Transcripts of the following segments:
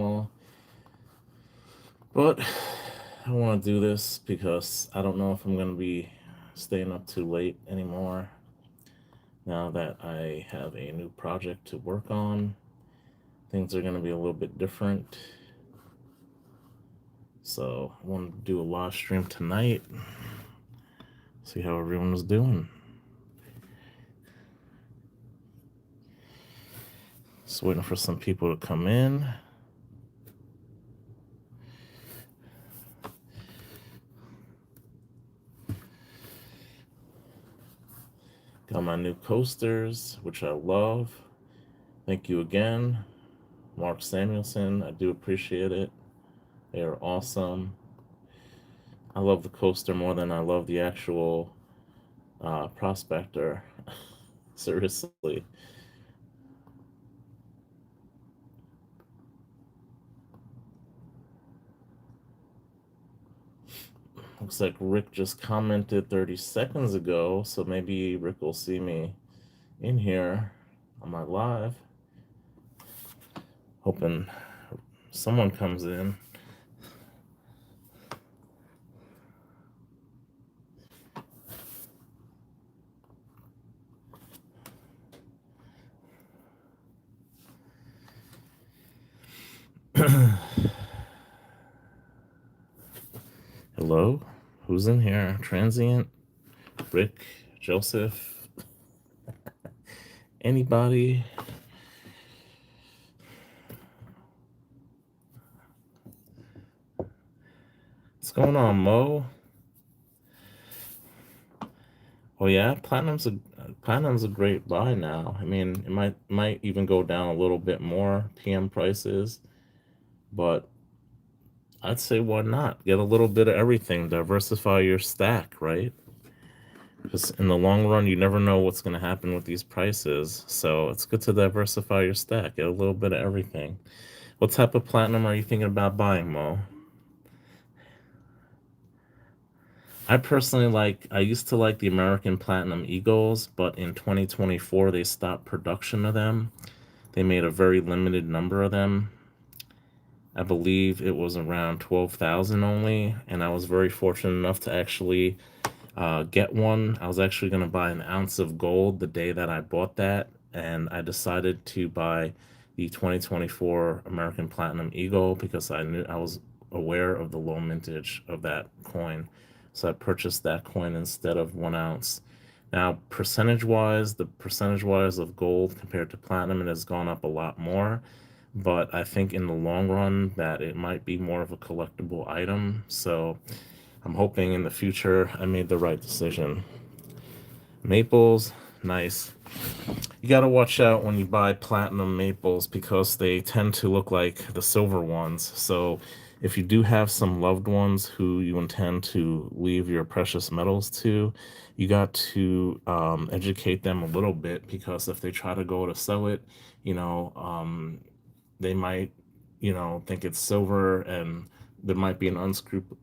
normal. But I want to do this because I don't know if I'm going to be staying up too late anymore now that I have a new project to work on. Things are going to be a little bit different. So I want to do a live stream tonight, see how everyone is doing. Just waiting for some people to come in. Got my new coasters, which I love. Thank you again, Mark Samuelson. I do appreciate it. They are awesome. I love the coaster more than I love the actual prospector. Seriously. Looks like Rick just commented 30 seconds ago, so maybe Rick will see me in here on my live. Hoping someone comes in. Hello? Who's in here? Transient? Rick? Joseph? Anybody? What's going on, Mo? Oh yeah, platinum's a great buy now. I mean, it might even go down a little bit more PM prices, but I'd say why not? Get a little bit of everything, diversify your stack, right? Because in the long run, you never know what's going to happen with these prices. So it's good to diversify your stack, get a little bit of everything. What type of platinum are you thinking about buying, Mo? I used to like the American Platinum Eagles, but in 2024 they stopped production of them. They made a very limited number of them. I believe it was around 12,000 only, and I was very fortunate enough to actually get one. I was actually going to buy an ounce of gold the day that I bought that, and I decided to buy the 2024 American Platinum Eagle because I was aware of the low mintage of that coin. So I purchased that coin instead of 1 ounce. Now, the percentage wise of gold compared to platinum, it has gone up a lot more. But I think in the long run that it might be more of a collectible item. So I'm hoping in the future I made the right decision. Maples, nice. You got to watch out when you buy platinum maples because they tend to look like the silver ones. So if you do have some loved ones who you intend to leave your precious metals to, you got to educate them a little bit because if they try to go to sell it, you know, they might, think it's silver, and there might be an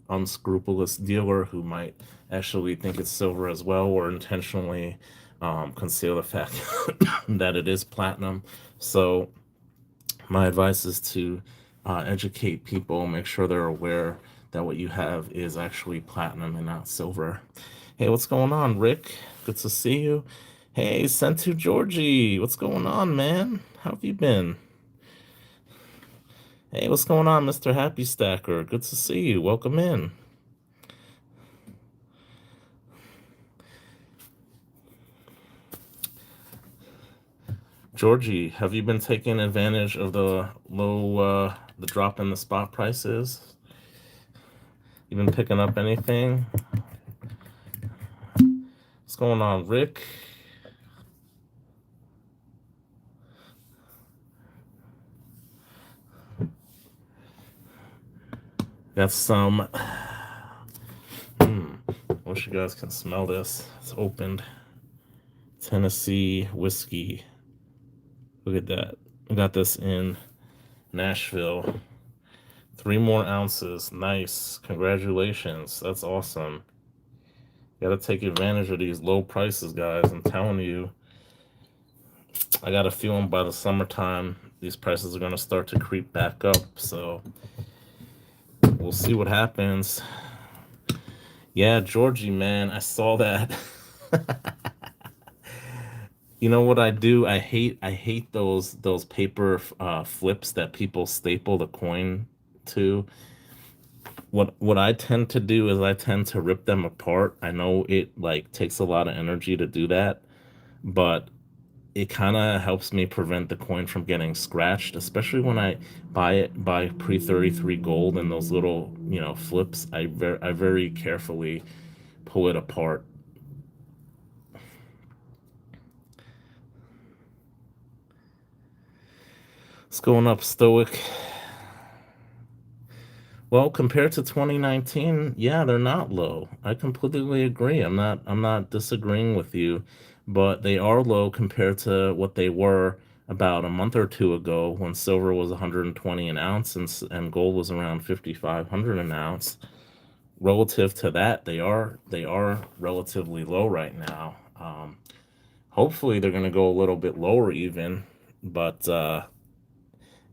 unscrupulous dealer who might actually think it's silver as well, or intentionally conceal the fact that it is platinum. So my advice is to educate people, make sure they're aware that what you have is actually platinum and not silver. Hey, what's going on, Rick? Good to see you. Hey, Sentu Georgie, what's going on, man? How have you been? Hey, what's going on, Mr. Happy Stacker? Good to see you. Welcome in. Georgie, have you been taking advantage of the drop in the spot prices? You been picking up anything? What's going on, Rick? Got some. I wish you guys can smell this. It's opened. Tennessee whiskey. Look at that. I got this in Nashville. 3 more ounces. Nice. Congratulations. That's awesome. Gotta take advantage of these low prices, guys. I'm telling you. I got a feeling by the summertime these prices are going to start to creep back up. So we'll see what happens. Yeah, Georgie, man, I saw that. You know what I do? I hate those paper flips that people staple the coin to. What I tend to do is I tend to rip them apart. I know it like takes a lot of energy to do that, but it kind of helps me prevent the coin from getting scratched, especially when I buy pre-33 gold and those little, flips. I very carefully pull it apart. It's going up, Stoic. Well, compared to 2019, yeah, they're not low. I completely agree. I'm not disagreeing with you, but they are low compared to what they were about a month or two ago when silver was 120 an ounce and gold was around 5500 an ounce. Relative to that, they are relatively low right now. Hopefully they're going to go a little bit lower even, but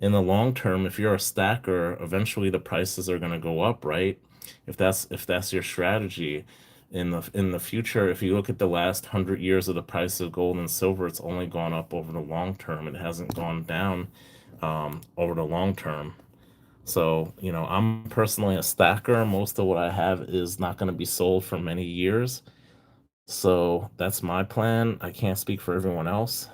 in the long term, if you're a stacker, eventually the prices are going to go up, right? If that's your strategy. In the future, if you look at the last 100 years of the price of gold and silver, it's only gone up over the long term. It hasn't gone down over the long term. So, I'm personally a stacker. Most of what I have is not going to be sold for many years. So that's my plan. I can't speak for everyone else.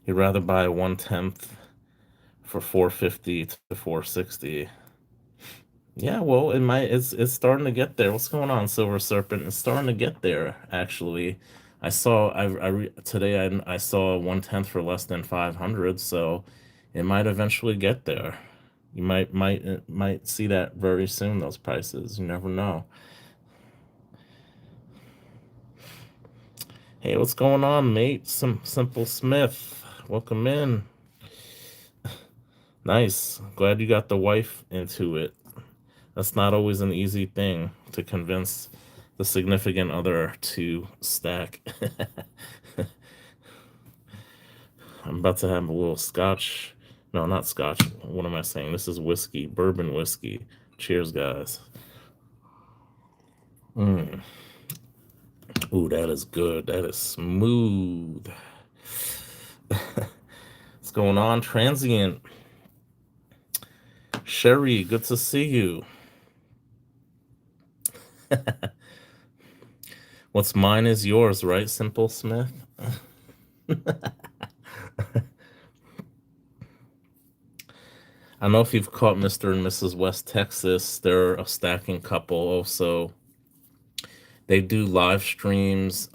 You'd rather buy 1/10 for 450 to 460. Yeah, well, it's starting to get there. What's going on, Silver Serpent? It's starting to get there, actually. Today I saw 1/10 for less than 500, so it might eventually get there. You might see that very soon, those prices. You never know. Hey, what's going on, mate? Some Simple Smith. Welcome in. Nice. Glad you got the wife into it. That's not always an easy thing to convince the significant other to stack. I'm about to have a little scotch. No, not scotch. What am I saying? This is whiskey, bourbon whiskey. Cheers, guys. Mm. Ooh, that is good. That is smooth. What's going on, Transient? Sherry, good to see you. What's mine is yours, right, Simple Smith? I don't know if you've caught Mr. and Mrs. West Texas. They're a stacking couple also. They do live streams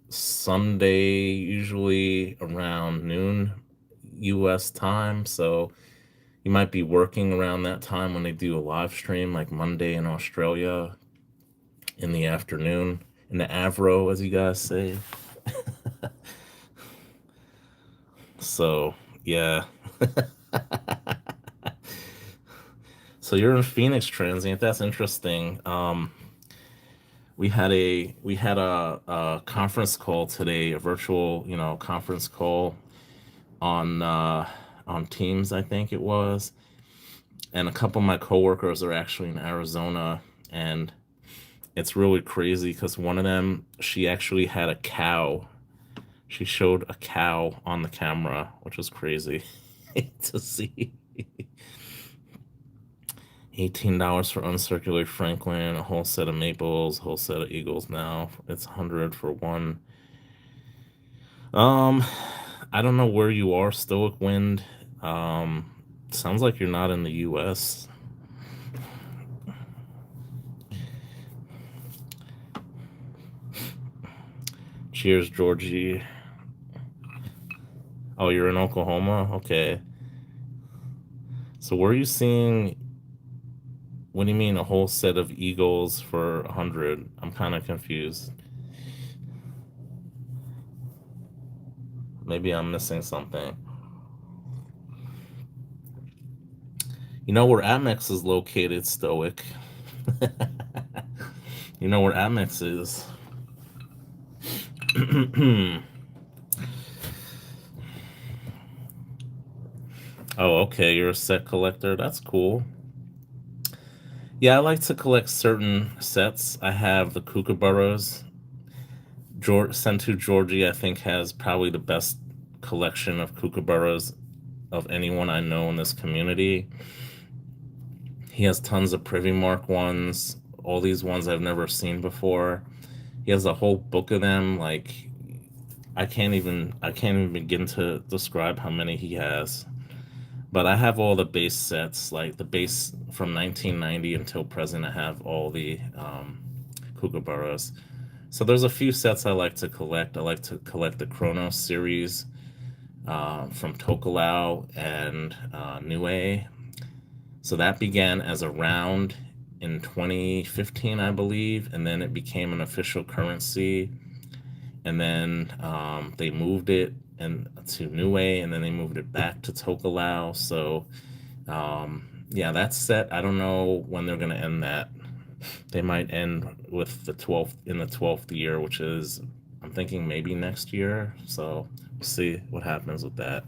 Sunday, usually around noon US time. So you might be working around that time when they do a live stream, like Monday in Australia in the afternoon, in the Avro, as you guys say. So, yeah. So you're in Phoenix, Transient. That's interesting. We had a conference call today, a virtual, conference call on Teams, I think it was, and a couple of my coworkers are actually in Arizona, and it's really crazy because one of them, she actually had a cow. She showed a cow on the camera, which was crazy to see. $18 for uncirculated Franklin, a whole set of maples, a whole set of eagles now. It's 100 for one. Um, I don't know where you are, Stoic Wind. Um, Sounds like you're not in the US. Cheers, Georgie. Oh, you're in Oklahoma? Okay. So where are you seeing, what do you mean a whole set of eagles for 100? I'm kind of confused. Maybe I'm missing something. You know where Amex is located, Stoic? You know where Amex is. Oh, okay, you're a set collector. That's cool. Yeah, I like to collect certain sets. I have the Kookaburras. Sentu Georgie, I think, has probably the best collection of Kookaburras of anyone I know in this community. He has tons of Privy Mark ones, all these ones I've never seen before. He has a whole book of them. Like I can't even begin to describe how many he has. But I have all the base sets, like the base from 1990 until present. I have all the Kookaburras. So there's a few sets I like to collect. I like to collect the Chronos series from Tokulau and Nue. So that began as a round in 2015, I believe, and then it became an official currency. And then they moved it and to Nue, and then they moved it back to Tokulau. So yeah, that's set. I don't know when they're gonna end that. They might end with the 12th year, which is I'm thinking maybe next year. So we'll see what happens with that.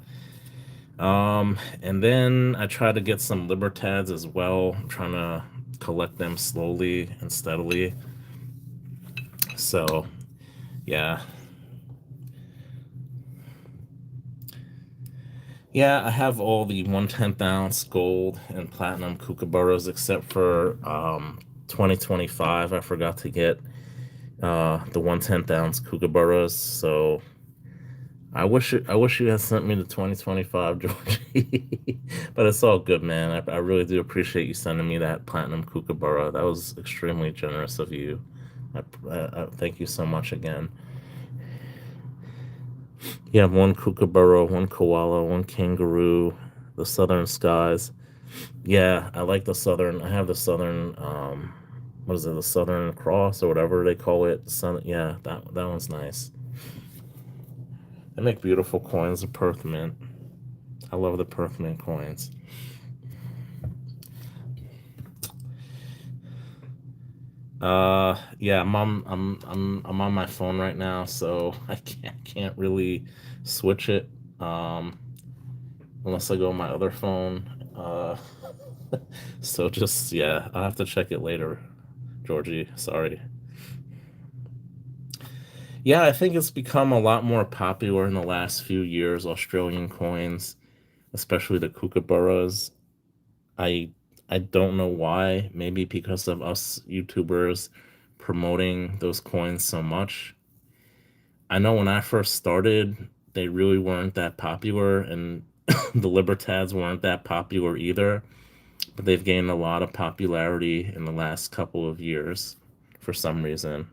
And then I try to get some Libertads as well. I'm trying to collect them slowly and steadily. So yeah, yeah, I have all the 1/10 ounce gold and platinum kookaburras except for 2025. I forgot to get the 1/10 ounce kookaburras. So I wish you had sent me the 2025, Georgie. But it's all good, man. I really do appreciate you sending me that platinum kookaburra. That was extremely generous of you. I thank you so much again. You have one kookaburra, one koala, one kangaroo, the southern skies. Yeah, I like the southern. I have the southern. What is it? The Southern Cross or whatever they call it. Yeah, that one's nice. They make beautiful coins of Perth Mint. I love the Perth Mint coins. Yeah, I'm on my phone right now, so I can't really switch it. Um, unless I go on my other phone. So just yeah, I'll have to check it later, Georgie. Sorry. Yeah, I think it's become a lot more popular in the last few years, Australian coins, especially the kookaburras. I I don't know why. Maybe because of us YouTubers promoting those coins so much. I know when I first started, they really weren't that popular, and the Libertads weren't that popular either. But they've gained a lot of popularity in the last couple of years for some reason.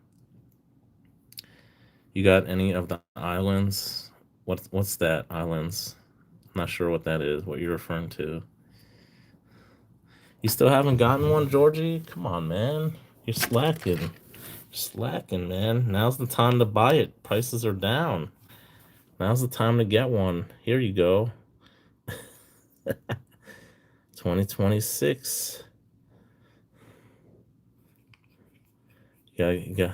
You got any of the islands? What's that islands? I'm not sure what that is. What you're referring to? You still haven't gotten one, Georgie? Come on, man. You're slacking. You're slacking, man. Now's the time to buy it. Prices are down. Now's the time to get one. Here you go. 2026. You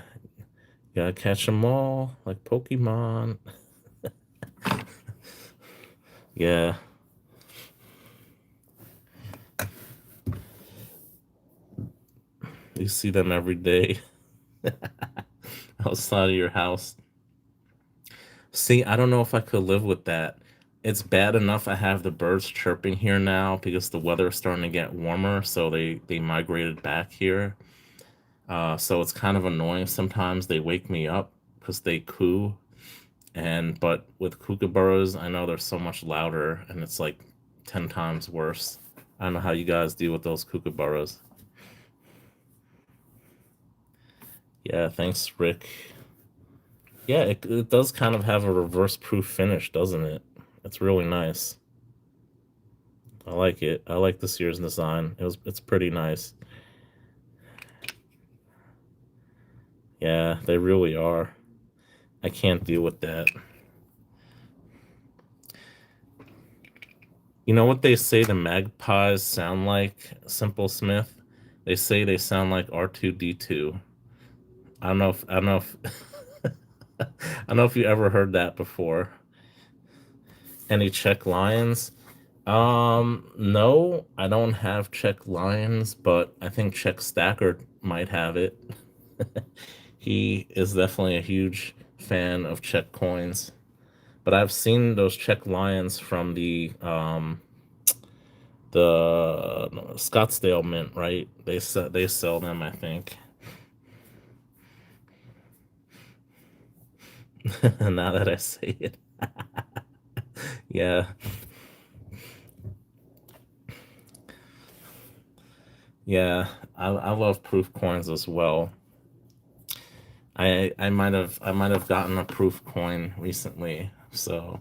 gotta catch them all like Pokemon. Yeah, you see them every day outside of your house. See, I don't know if I could live with that. It's bad enough I have the birds chirping here now because the weather's starting to get warmer, so they migrated back here. So it's kind of annoying sometimes. They wake me up because they coo, and but with kookaburras, I know they're so much louder, and it's like 10 times worse. I don't know how you guys deal with those kookaburras. Yeah, thanks, Rick. Yeah, it does kind of have a reverse proof finish, doesn't it? It's really nice. I like it. I like this year's design. It's pretty nice. Yeah, they really are. I can't deal with that. You know what they say the magpies sound like, Simple Smith? They say they sound like R2D2. I don't know if I don't know if you ever heard that before. Any Czech lions? No, I don't have Czech Lions, but I think Czech Stacker might have it. He is definitely a huge fan of Czech coins. But I've seen those Czech Lions from the Scottsdale Mint, right? They sell them, I think. Now that I say it, yeah, yeah. I love proof coins as well. I might have gotten a proof coin recently, so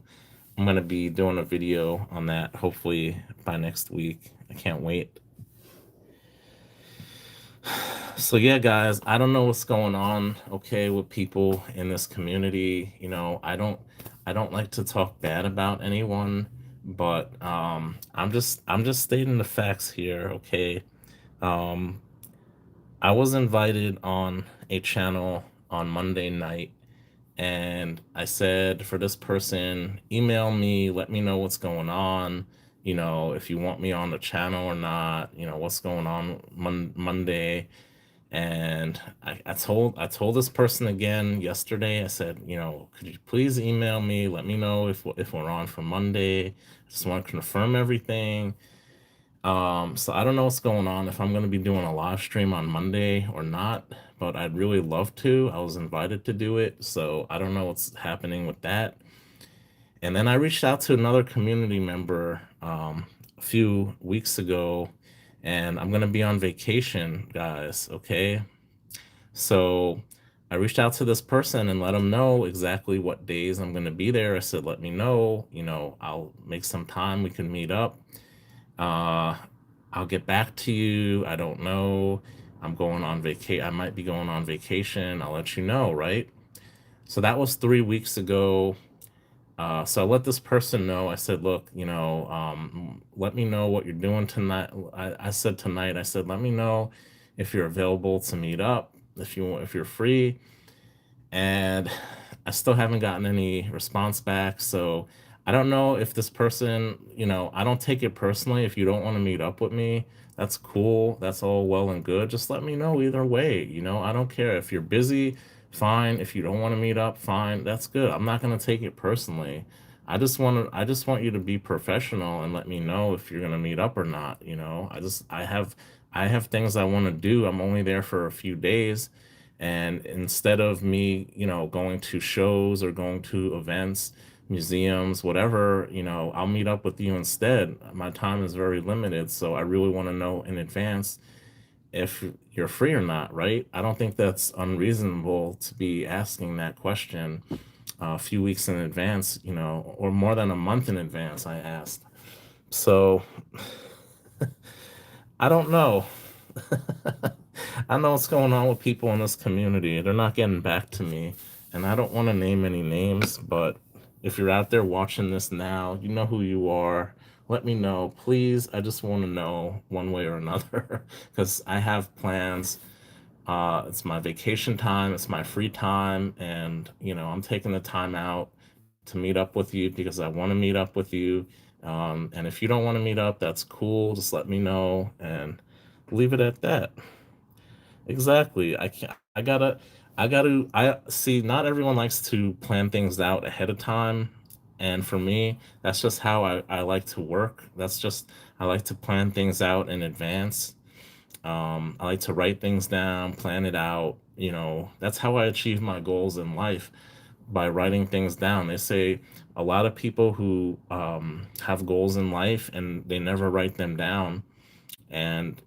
I'm gonna be doing a video on that hopefully by next week. I can't wait. So yeah, guys, I don't know what's going on, okay, with people in this community. I don't like to talk bad about anyone, but I'm just stating the facts here, okay? Um I was invited on a channel on Monday night, and I said for this person, email me, let me know what's going on, if you want me on the channel or not, what's going on Monday. And I told this person again yesterday. I said, could you please email me, let me know if we're on for Monday. I just want to confirm everything. So I don't know what's going on, if I'm going to be doing a live stream on Monday or not, but I'd really love to. I was invited to do it, so I don't know what's happening with that. And then I reached out to another community member a few weeks ago, and I'm going to be on vacation, guys, okay? So I reached out to this person and let them know exactly what days I'm going to be there. I said, let me know, I'll make some time, we can meet up. Uh, I'll get back to you. I don't know. I'm going on vacation. I might be going on vacation. I'll let you know, right? So that was 3 weeks ago. So I let this person know. I said, look, let me know what you're doing tonight. I said tonight, I said, let me know if you're available to meet up, if you're free. And I still haven't gotten any response back. So I don't know if this person, I don't take it personally. If you don't want to meet up with me, that's cool. That's all well and good. Just let me know either way. I don't care if you're busy, fine. If you don't want to meet up, fine. That's good. I'm not going to take it personally. I just want you to be professional and let me know if you're going to meet up or not. I have things I want to do. I'm only there for a few days, and instead of me, going to shows or going to events, museums, whatever, I'll meet up with you instead. My time is very limited, so I really want to know in advance if you're free or not, right? I don't think that's unreasonable to be asking that question a few weeks in advance, or more than a month in advance, I asked. So I don't know. I know what's going on with people in this community. They're not getting back to me. And I don't want to name any names, but if you're out there watching this now, you know who you are. Let me know, please. I just want to know one way or another because I have plans. It's my vacation time, it's my free time, and I'm taking the time out to meet up with you because I want to meet up with you. And if you don't want to meet up, that's cool. Just let me know and leave it at that. Exactly. I can't. I see. Not everyone likes to plan things out ahead of time, and for me, that's just how I like to work. I like to plan things out in advance. I like to write things down, plan it out. That's how I achieve my goals in life, by writing things down. They say a lot of people who have goals in life and they never write them down, and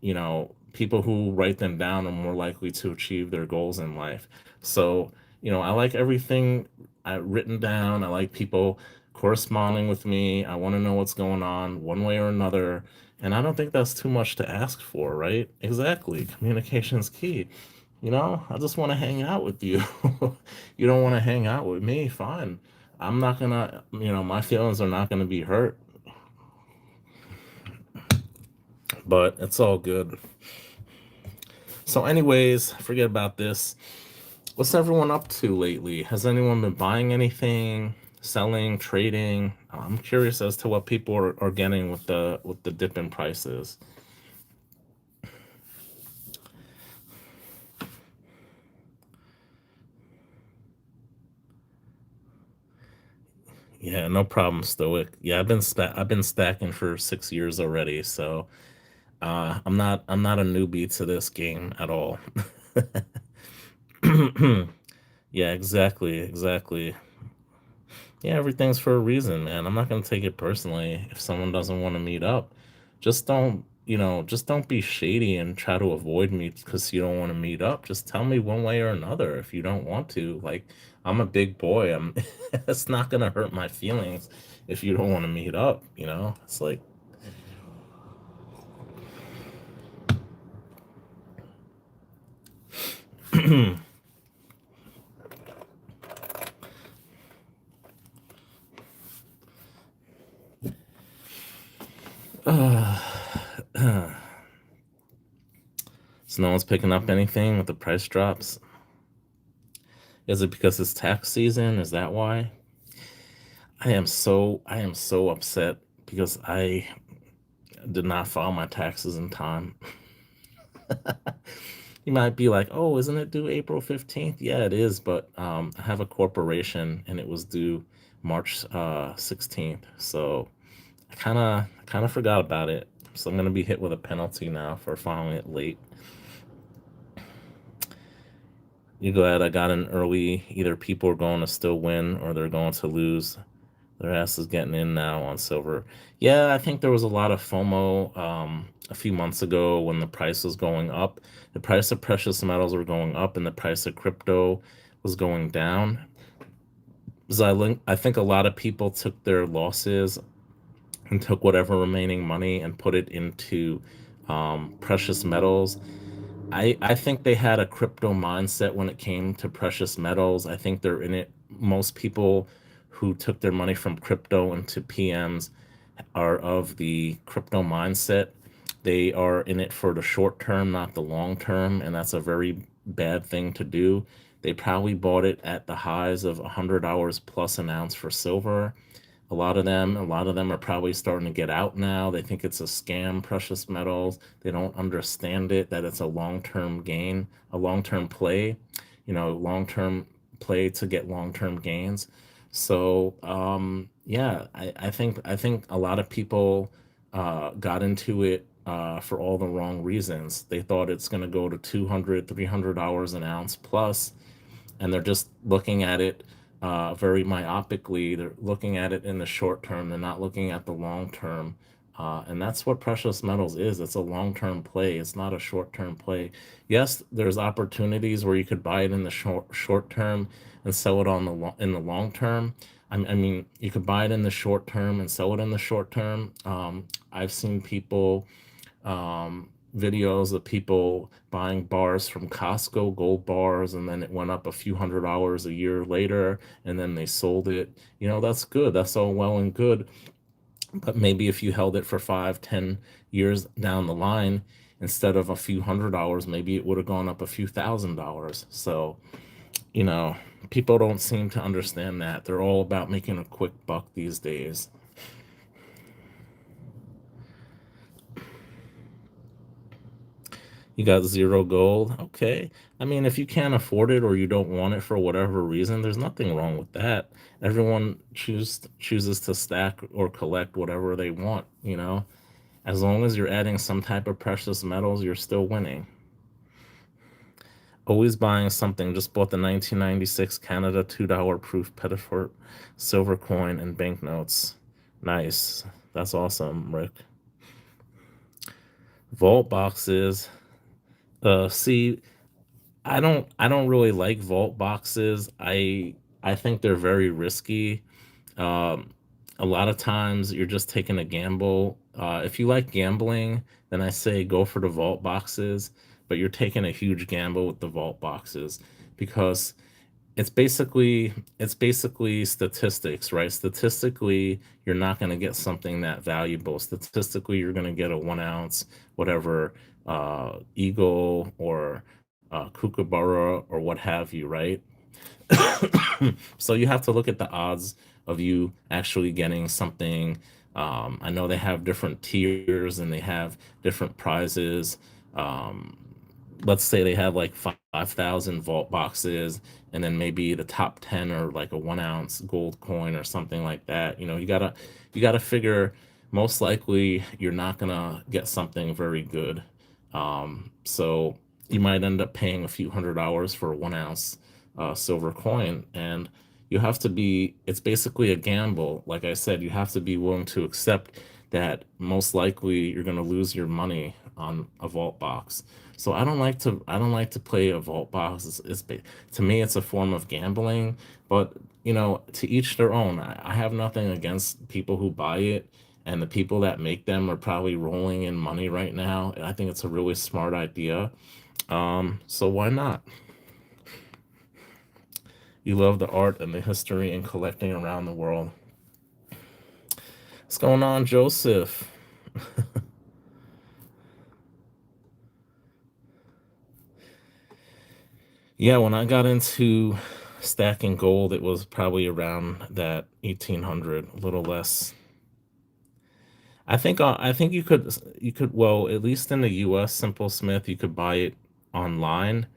people who write them down are more likely to achieve their goals in life. So I like everything written down. I like people corresponding with me. I want to know what's going on one way or another, and I don't think that's too much to ask for, right? Exactly, communication's key. I just want to hang out with you. You don't want to hang out with me, fine. I'm not gonna, my feelings are not gonna be hurt, but it's all good. So, anyways, forget about this. What's everyone up to lately? Has anyone been buying anything? selling, trading. I'm curious as to what people are getting with the dip in prices. Yeah, no problem, Stoic. Yeah, I've been stacking for 6 years already, so I'm not a newbie to this game at all. Yeah, exactly. Yeah, everything's for a reason, man. I'm not gonna take it personally if someone doesn't want to meet up. Just don't, just don't be shady and try to avoid me because you don't want to meet up. Just tell me one way or another if you don't want to. Like, I'm a big boy. I'm it's not gonna hurt my feelings if you don't want to meet up, you know? It's like so no one's picking up anything with the price drops. Is it because it's tax season? Is that why? I am so upset because I did not file my taxes in time. You might be like, "Oh, isn't it due April 15th?" Yeah, it is, but I have a corporation and it was due March 16th. So I kind of forgot about it. So I'm gonna be hit with a penalty now for filing it late. You go ahead. I got in early. Either people are going to still win or they're going to lose. Their ass is getting in now on silver. Yeah, I think there was a lot of FOMO a few months ago when the price was going up. The price of precious metals were going up and the price of crypto was going down. So I think a lot of people took their losses and took whatever remaining money and put it into precious metals. I think they had a crypto mindset when it came to precious metals. I think they're in it. Most people who took their money from crypto into PMs are of the crypto mindset. They are in it for the short term, not the long term, and that's a very bad thing to do. They probably bought it at the highs of $100 plus an ounce for silver. A lot of them are probably starting to get out now. They think it's a scam, precious metals. They don't understand it, that it's a long-term gain, a long-term play, long-term play to get long-term gains. So, yeah, I think a lot of people got into it for all the wrong reasons. They thought it's going to go to 200, $300 an ounce plus, and they're just looking at it very myopically. They're looking at it in the short term. They're not looking at the long term. And that's what precious metals is. It's a long-term play. It's not a short-term play. Yes, there's opportunities where you could buy it in the short term and sell it in the long term. I mean, you could buy it in the short term and sell it in the short term. I've seen people videos of people buying bars from Costco, gold bars, and then it went up a few $100 a year later, and then they sold it. That's good. That's all well and good. But maybe if you held it for 5, 10 years down the line, instead of a few $100, maybe it would have gone up a few $1,000. So, you know, people don't seem to understand that. They're all about making a quick buck these days. You got zero gold. Okay. I mean, if you can't afford it or you don't want it for whatever reason, there's nothing wrong with that. Everyone chooses to stack or collect whatever they want. As long as you're adding some type of precious metals, you're still winning. Always buying something. Just bought the 1996 Canada $2 proof Pettiford silver coin and banknotes. Nice. That's awesome, Rick. Vault boxes. See, I don't really like vault boxes. I think they're very risky. Um, a lot of times you're just taking a gamble. If you like gambling, then I say go for the vault boxes, but you're taking a huge gamble with the vault boxes because it's basically statistics, right? Statistically, you're not going to get something that valuable. Statistically, you're going to get a 1 ounce, whatever, eagle or kookaburra or what have you, right? So you have to look at the odds of you actually getting something. I know they have different tiers and they have different prizes. Um, let's say they have like 5,000 vault boxes, and then maybe the top 10 are like a 1 ounce gold coin or something like that. You gotta figure, most likely you're not gonna get something very good. So you might end up paying a few $100s for a 1 ounce silver coin, and you have to be, it's basically a gamble. Like I said, you have to be willing to accept that most likely you're going to lose your money on a vault box. So I don't like to play a vault box. To me, it's a form of gambling, but to each their own. I have nothing against people who buy it, and the people that make them are probably rolling in money right now. I think it's a really smart idea. So why not? You love the art and the history and collecting around the world. What's going on, Joseph? Yeah, when I got into stacking gold, it was probably around that 1800, a little less. I think you could, well, at least in the US, Simple Smith, you could buy it online.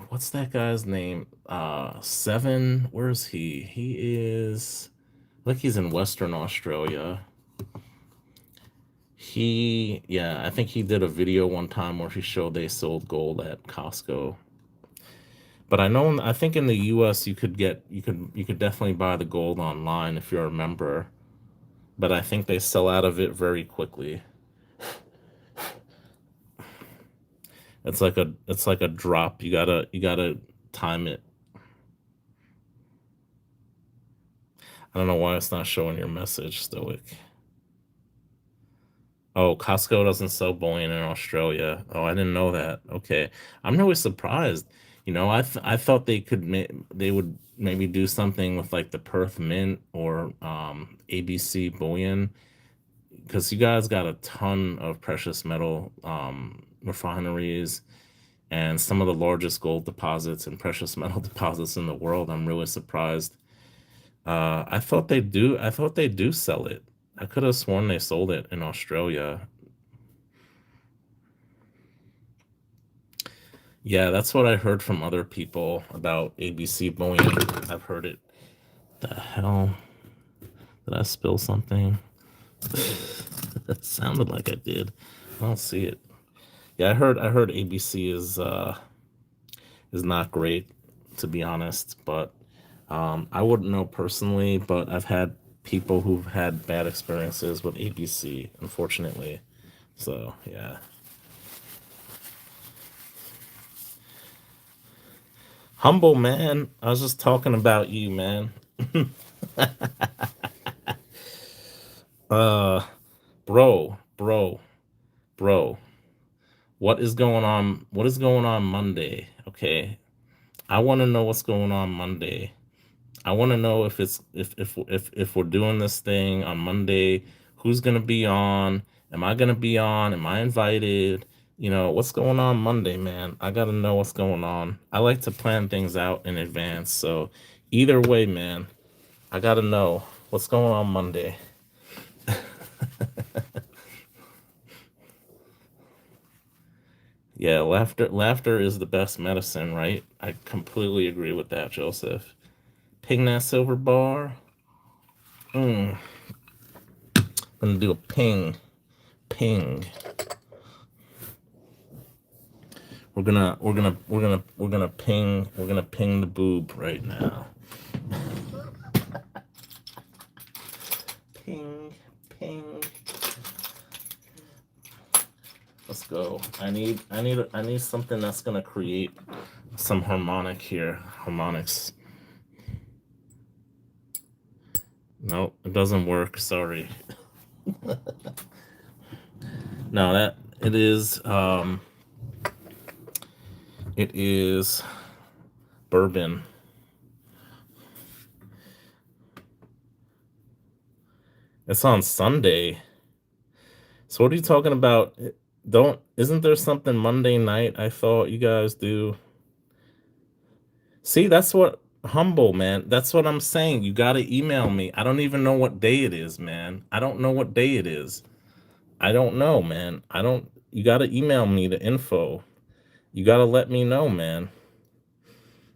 What's that guy's name? Seven, where's he? He is, like, he's in Western Australia. Yeah, I think he did a video one time where he showed they sold gold at Costco. But I think in the US you could definitely buy the gold online if you're a member, but I think they sell out of it very quickly. It's like a drop. You gotta time it. I don't know why it's not showing your message, Stoic. Oh, Costco doesn't sell bullion in Australia. Oh, I didn't know that. Okay, I'm really surprised. I thought they would maybe do something with like the Perth Mint or ABC bullion, because you guys got a ton of precious metal refineries and some of the largest gold deposits and precious metal deposits in the world. I'm really surprised. I thought they do sell it. I could have sworn they sold it in Australia. Yeah, that's what I heard from other people about ABC bullion. I've heard it. The hell? Did I spill something? That sounded like I did. I don't see it. Yeah, I heard ABC is not great, to be honest, but I wouldn't know personally, but I've had people who've had bad experiences with ABC, unfortunately. So yeah. Humble man, I was just talking about you, man. Uh bro, bro. What is going on Monday? Okay. I want to know what's going on Monday. I want to know if we're doing this thing on Monday, who's gonna be on? Am I gonna be on? Am I invited? What's going on Monday, man? I gotta know what's going on. I like to plan things out in advance, so either way, man, I gotta know what's going on Monday. Yeah, laughter is the best medicine, right? I completely agree with that, Joseph. Ping that silver bar. I'm gonna do a ping. We're gonna ping the boob right now. Ping, ping. Let's go. I need something that's gonna create some harmonics. No, it doesn't work. Sorry. No, that it is bourbon. It's on Sunday. So what are you talking about? Don't Isn't there something Monday night? I thought you guys do. See, that's what Humble, man. That's what I'm saying. You got to email me. I don't even know what day it is, man. I don't know what day it is. I don't know, man. I don't. You got to email me the info. You got to let me know, man.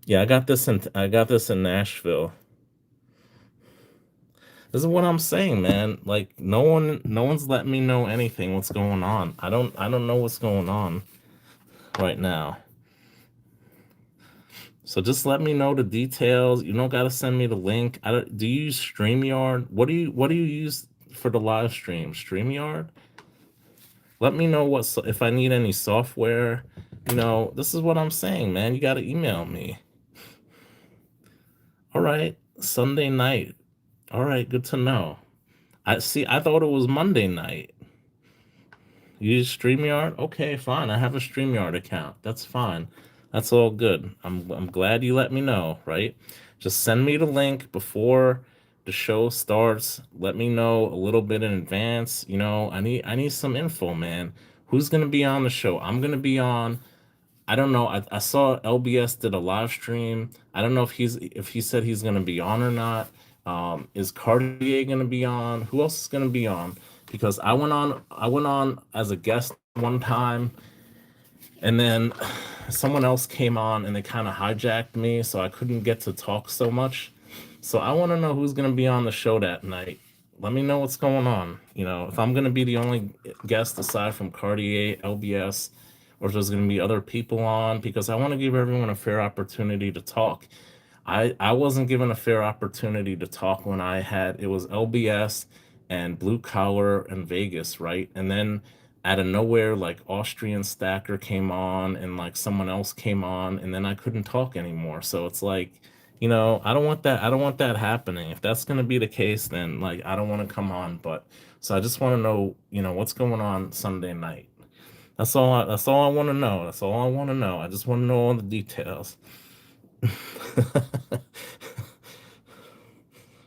Yeah, I got this in Nashville. This is what I'm saying, man. Like no one's letting me know anything what's going on. I don't know what's going on right now. So just let me know the details. You don't gotta send me the link. Do you use StreamYard? What do you use for the live stream? StreamYard? Let me know if I need any software. This is what I'm saying, man. You gotta email me. All right, Sunday night. All right, good to know. I thought it was Monday night. You use StreamYard? Okay, fine. I have a StreamYard account. That's fine. That's all good. I'm glad you let me know, right? Just send me the link before the show starts. Let me know a little bit in advance. I need some info, man. Who's gonna be on the show? I'm gonna be on. I don't know. I saw LBS did a live stream. I don't know if he said he's gonna be on or not. Is Cartier gonna be on? Who else is gonna be on? Because I went on as a guest one time, and then someone else came on and they kind of hijacked me, so I couldn't get to talk so much. So I want to know who's gonna be on the show that night. Let me know what's going on. If I'm gonna be the only guest aside from Cartier, LBS, or if there's gonna be other people on, because I want to give everyone a fair opportunity to talk. I wasn't given a fair opportunity to talk when it was LBS and Blue Collar and Vegas, right? And then out of nowhere, like Austrian Stacker came on and like someone else came on, and then I couldn't talk anymore. So it's like, I don't want that. I don't want that happening. If that's gonna be the case, then like I don't want to come on. But so I just want to know, what's going on Sunday night. That's all I want to know. That's all I want to know. I just want to know all the details.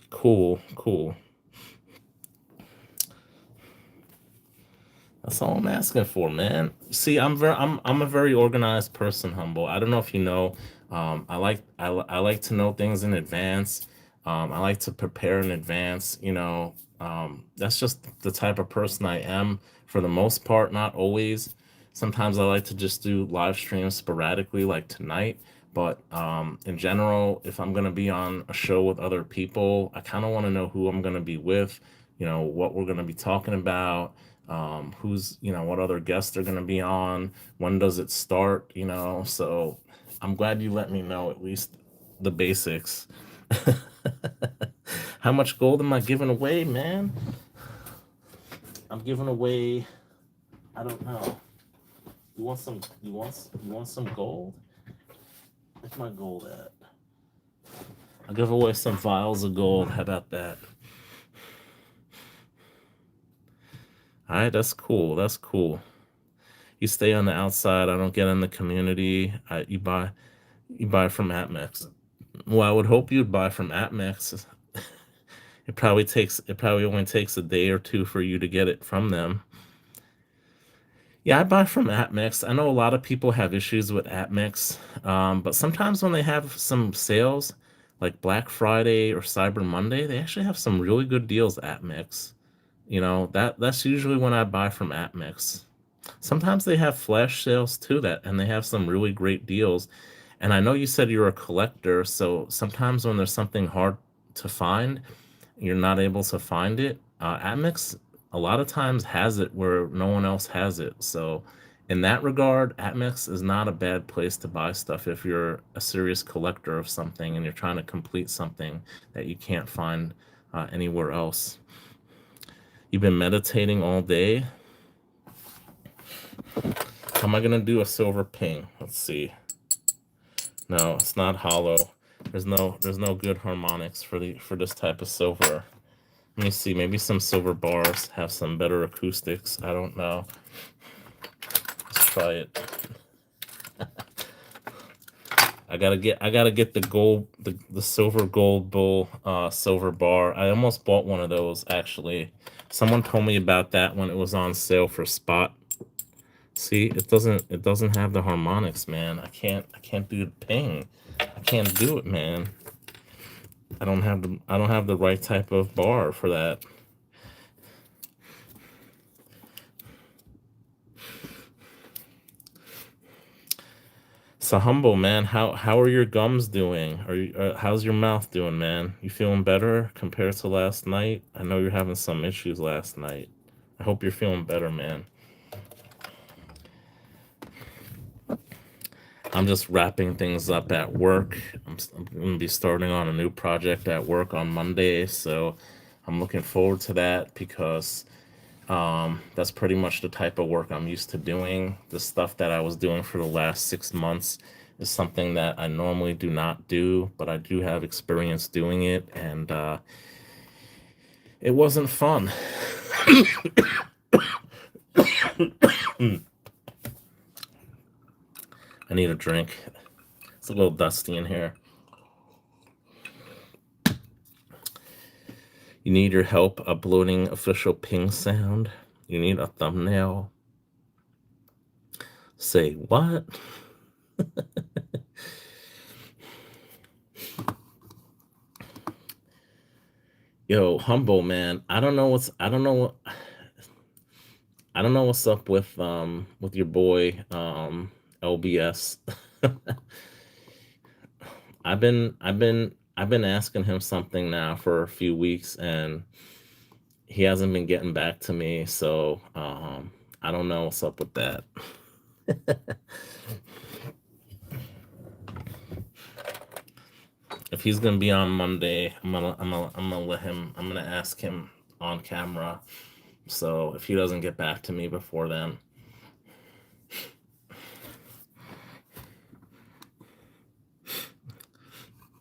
Cool, cool. That's all I'm asking for, man. See, I'm a very organized person, Humble. I don't know if you know. I like to know things in advance. I like to prepare in advance. That's just the type of person I am for the most part, not always. Sometimes I like to just do live streams sporadically, like tonight. But in general, if I'm gonna be on a show with other people, I kind of want to know who I'm gonna be with. What we're gonna be talking about, what other guests are going to be on, when does it start, so I'm glad you let me know at least the basics. How much gold am I giving away, man? I'm giving away, I don't know. You want some gold? Where's my gold at? I'll give away some vials of gold. How about that? All right, that's cool. That's cool. You stay on the outside. I don't get in the community. You buy from AppMex. Well, I would hope you'd buy from AppMex. It probably only takes a day or two for you to get it from them. Yeah, I buy from AppMex. I know a lot of people have issues with AppMex, but sometimes when they have some sales, like Black Friday or Cyber Monday, they actually have some really good deals at AppMex. That's usually when I buy from AppMex. Sometimes they have flash sales too, and they have some really great deals. And I know you said you're a collector, so sometimes when there's something hard to find, you're not able to find it. AppMex a lot of times has it where no one else has it. So in that regard, AppMex is not a bad place to buy stuff if you're a serious collector of something and you're trying to complete something that you can't find anywhere else. You've been meditating all day. How am I gonna do a silver ping? Let's see. No, it's not hollow. There's no good harmonics for this type of silver. Let me see. Maybe some silver bars have some better acoustics. I don't know. Let's try it. I gotta get the silver gold bull silver bar. I almost bought one of those actually. Someone told me about that when it was on sale for spot. See, it doesn't have the harmonics, man. I can't do the ping. I can't do it, man. I don't have the right type of bar for that. So humble, man. How are your gums doing? How's your mouth doing, man? You feeling better compared to last night? I know you're having some issues last night. I hope you're feeling better, man. I'm just wrapping things up at work. I'm going to be starting on a new project at work on Monday, so I'm looking forward to that because that's pretty much the type of work I'm used to doing. The stuff that I was doing for the last 6 months is something that I normally do not do, but I do have experience doing it, and it wasn't fun. I need a drink. It's a little dusty in here. You need your help uploading official ping sound. You need a thumbnail. Say what? Yo, humble man. I don't know what's up with your boy LBS. I've been asking him something now for a few weeks and he hasn't been getting back to me, so I don't know what's up with that. If he's gonna be on Monday, I'm gonna ask him on camera. So if he doesn't get back to me before then,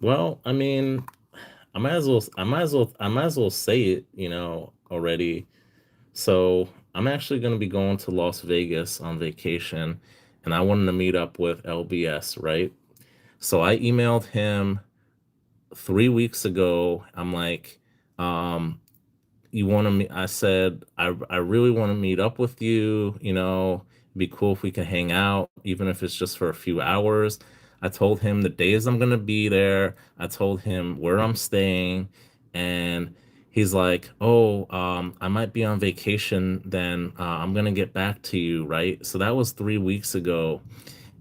well, I mean, I might as well say it, already. So I'm actually gonna be going to Las Vegas on vacation, and I wanted to meet up with LBS, right? So I emailed him 3 weeks ago. I'm like, um, you want to meet? I said, I really want to meet up with you. It'd be cool if we can hang out, even if it's just for a few hours. I told him the days I'm gonna be there. I told him where I'm staying, and he's like, "Oh, I might be on vacation. Then I'm gonna get back to you, right?" So that was 3 weeks ago.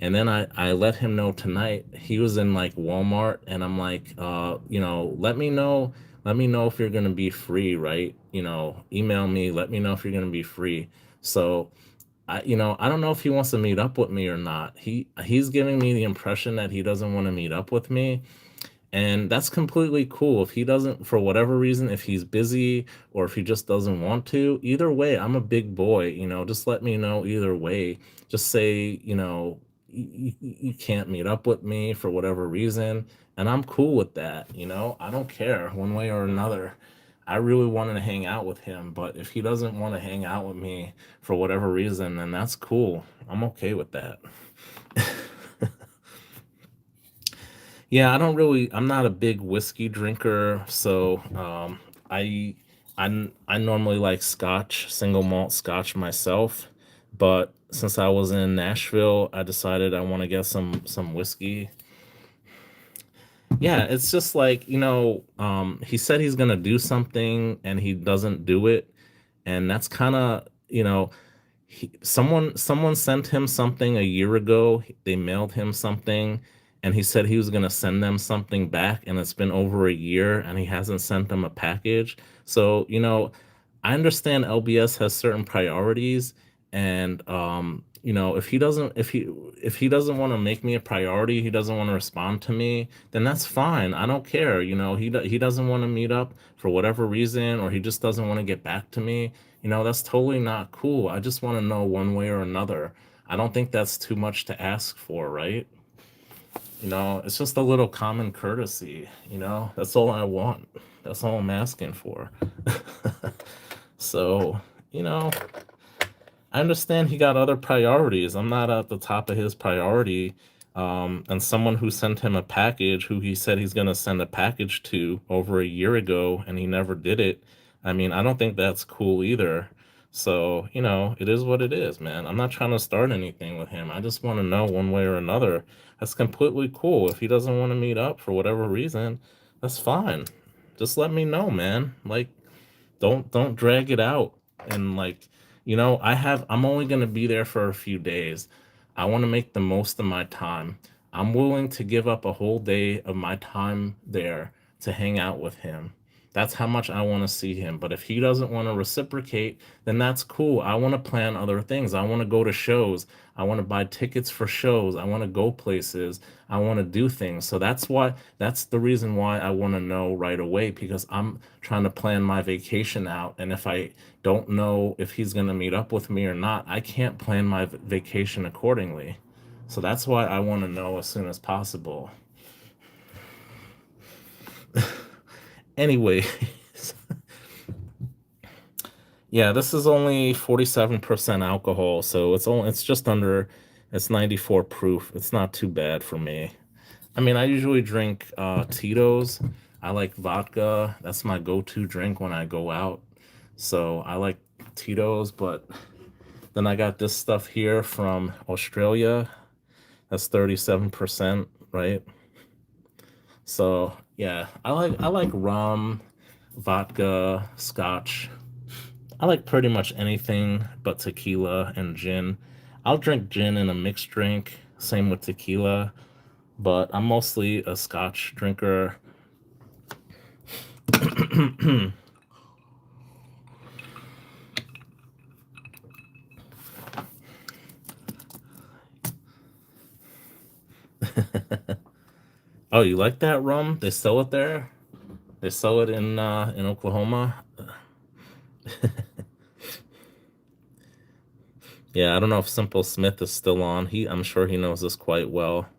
And then I let him know tonight. He was in like Walmart, and I'm like, let me know if you're gonna be free, right? Email me, let me know if you're gonna be free. So I don't know if he wants to meet up with me or not. He's giving me the impression that he doesn't want to meet up with me, and that's completely cool. If he doesn't, for whatever reason, if he's busy or if he just doesn't want to, either way, I'm a big boy, just let me know either way. Just say, you can't meet up with me for whatever reason. And I'm cool with that. I don't care one way or another. I really wanted to hang out with him, but if he doesn't want to hang out with me for whatever reason, then that's cool. I'm okay with that. Yeah, I'm not a big whiskey drinker, so I I normally like Scotch, single malt Scotch myself, but since I was in Nashville, I decided I want to get some whiskey. Yeah, it's just like, he said he's gonna do something and he doesn't do it, and that's kind of, someone sent him something a year ago. They mailed him something, and he said he was going to send them something back, and it's been over a year and he hasn't sent them a package. So I understand LBS has certain priorities, and if he doesn't want to make me a priority, he doesn't want to respond to me, then that's fine. I don't care. He doesn't want to meet up for whatever reason, or he just doesn't want to get back to me. That's totally not cool. I just want to know one way or another. I don't think that's too much to ask for, right? It's just a little common courtesy. That's all I want. That's all I'm asking for. So, you know, I understand he got other priorities. I'm not at the top of his priority. And someone who sent him a package, who he said he's going to send a package to over a year ago, and he never did it. I mean, I don't think that's cool either. So, it is what it is, man. I'm not trying to start anything with him. I just want to know one way or another. That's completely cool. If he doesn't want to meet up for whatever reason, That's fine. Just let me know, man. Like, don't drag it out. And like, I'm only gonna be there for a few days. I want to make the most of my time. I'm willing to give up a whole day of my time there to hang out with him. That's how much I want to see him. But if he doesn't want to reciprocate, then that's cool. I want to plan other things. I want to go to shows. I want to buy tickets for shows. I want to go places. I want to do things. So that's the reason why I want to know right away, because I'm trying to plan my vacation out. And if I don't know if he's going to meet up with me or not, I can't plan my vacation accordingly. So that's why I want to know as soon as possible. Anyway, yeah, this is only 47% alcohol, so it's just under, it's 94 proof. It's not too bad for me. I mean, I usually drink Tito's. I like vodka. That's my go-to drink when I go out. So I like Tito's, but then I got this stuff here from Australia. That's 37%, right? So yeah, I like rum, vodka, scotch. I like pretty much anything but tequila and gin. I'll drink gin in a mixed drink, same with tequila, but I'm mostly a scotch drinker. Oh, you like that rum? They sell it there? They sell it in Oklahoma? Yeah, I don't know if Simple Smith is still on. I'm sure he knows this quite well.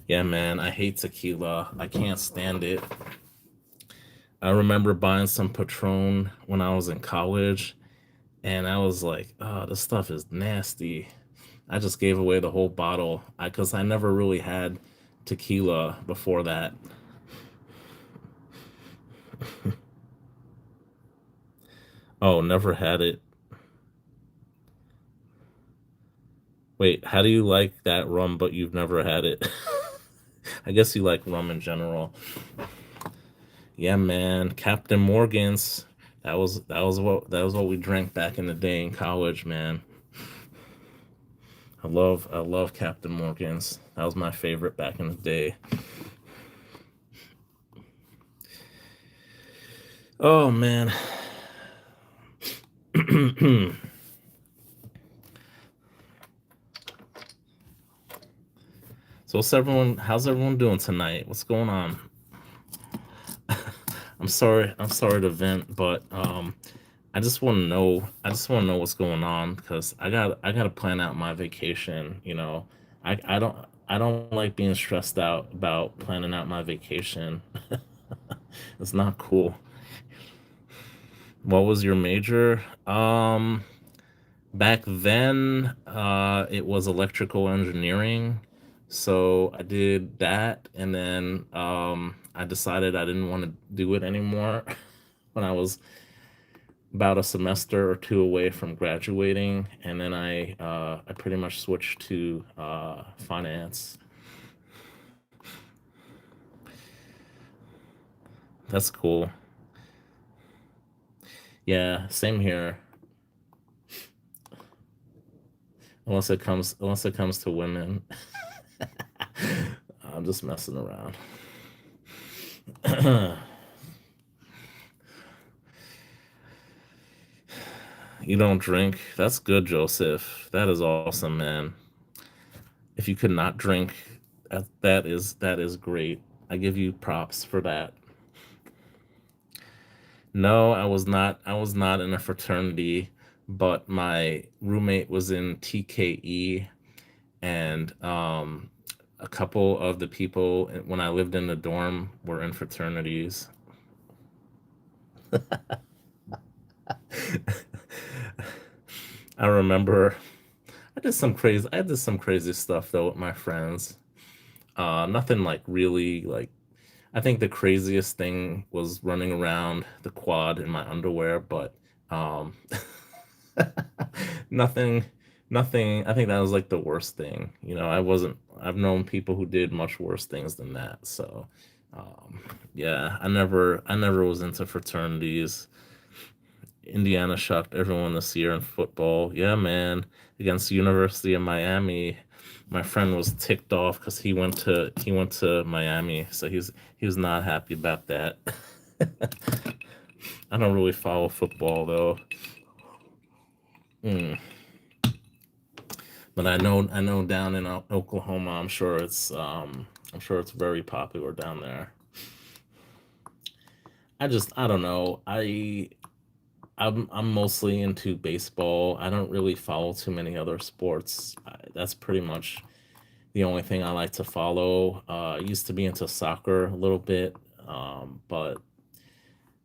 Yeah, man, I hate tequila. I can't stand it. I remember buying some Patron when I was in college, and I was like, "Oh, this stuff is nasty." I just gave away the whole bottle because I never really had tequila before that. Oh, never had it. Wait, how do you like that rum, but you've never had it? I guess you like rum in general. Yeah, man, Captain Morgan's. That was what we drank back in the day in college, man. I love Captain Morgan's. That was my favorite back in the day. Oh man. So how's everyone doing tonight? What's going on? I'm sorry to vent, but I just want to know what's going on because I got to plan out my vacation, you know. I don't I don't like being stressed out about planning out my vacation. It's not cool. What was your major? Back then, it was electrical engineering. So I did that, and then I decided I didn't want to do it anymore when I was about a semester or two away from graduating, and then I pretty much switched to finance. That's cool. Yeah, same here. Unless it comes to women, I'm just messing around. You don't drink? That's good, Joseph. That is awesome, man. If you could not drink, that is great. I give you props for that. No, I was not in a fraternity, but my roommate was in TKE, and a couple of the people when I lived in the dorm were in fraternities. I remember I did some crazy stuff though with my friends. Nothing like really like, I think the craziest thing was running around the quad in my underwear, but um nothing Nothing. I think that was like the worst thing. I wasn't. I've known people who did much worse things than that. So, um, yeah, I never was into fraternities. Indiana shocked everyone this year in football. Yeah, man, against the University of Miami. My friend was ticked off because he went to Miami, so he was not happy about that. I don't really follow football though. Mm. But I know down in Oklahoma, I'm sure it's very popular down there. I don't know. I'm mostly into baseball. I don't really follow too many other sports. That's pretty much the only thing I like to follow. I used to be into soccer a little bit, but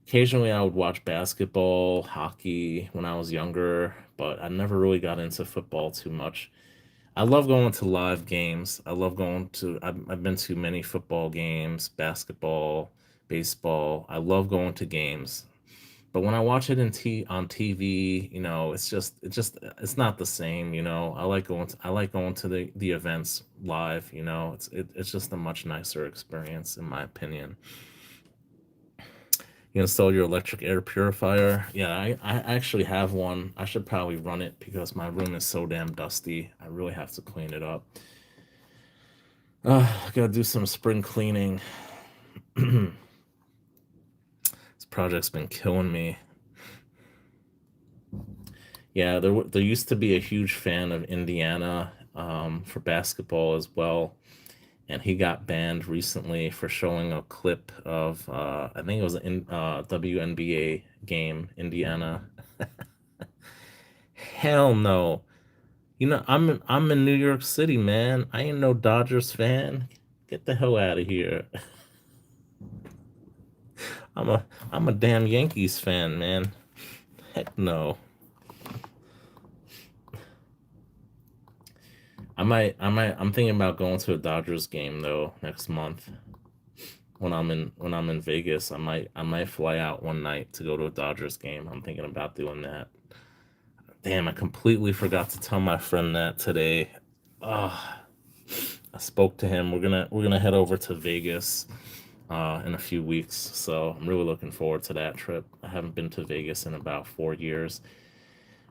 occasionally I would watch basketball, hockey when I was younger, but I never really got into football too much. I love going to live games. I love going to, I've been to many football games, basketball, baseball. I love going to games. But when I watch it on TV, it's not the same. I like going to the events live. It's just a much nicer experience in my opinion. You install your electric air purifier. Yeah, I actually have one. I should probably run it because my room is so damn dusty. I really have to clean it up. I gotta do some spring cleaning. This project's been killing me. Yeah, there used to be a huge fan of Indiana for basketball as well, and he got banned recently for showing a clip of I think it was an WNBA game, Indiana. Hell no. I'm in New York City, man. I ain't no Dodgers fan. Get the hell out of here. I'm a I'm a damn Yankees fan, man. Heck no. I'm thinking about going to a Dodgers game though next month when I'm in Vegas. I might fly out one night to go to a Dodgers game. I'm thinking about doing that. Damn, I completely forgot to tell my friend that today. Ah, I spoke to him. We're gonna head over to Vegas in a few weeks, so I'm really looking forward to that trip. I haven't been to Vegas in about 4 years.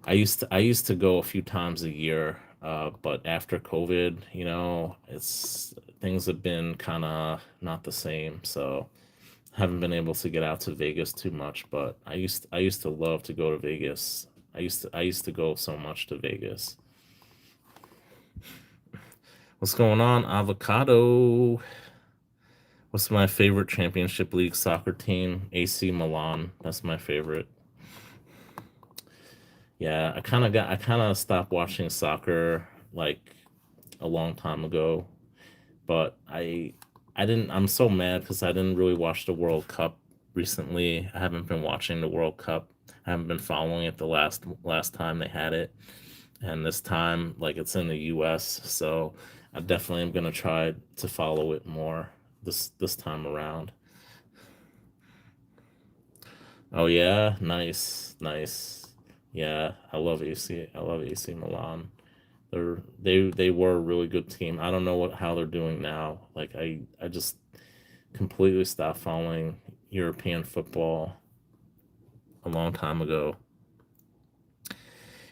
I used to go a few times a year, but after COVID, it's things have been kind of not the same. So haven't been able to get out to Vegas too much. But I used to love to go to Vegas. I used to go so much to Vegas. What's going on, Avocado? What's my favorite Championship League soccer team? AC Milan. That's my favorite. Yeah, I kind of stopped watching soccer like a long time ago, but I'm so mad because I didn't really watch the World Cup recently. I haven't been watching the World Cup. I haven't been following it the last time they had it, and this time like it's in the US, so I definitely am gonna try to follow it more this time around. Oh yeah, nice, nice. Yeah, I love AC. I love AC Milan. They were a really good team. I don't know how they're doing now. Like I just completely stopped following European football a long time ago.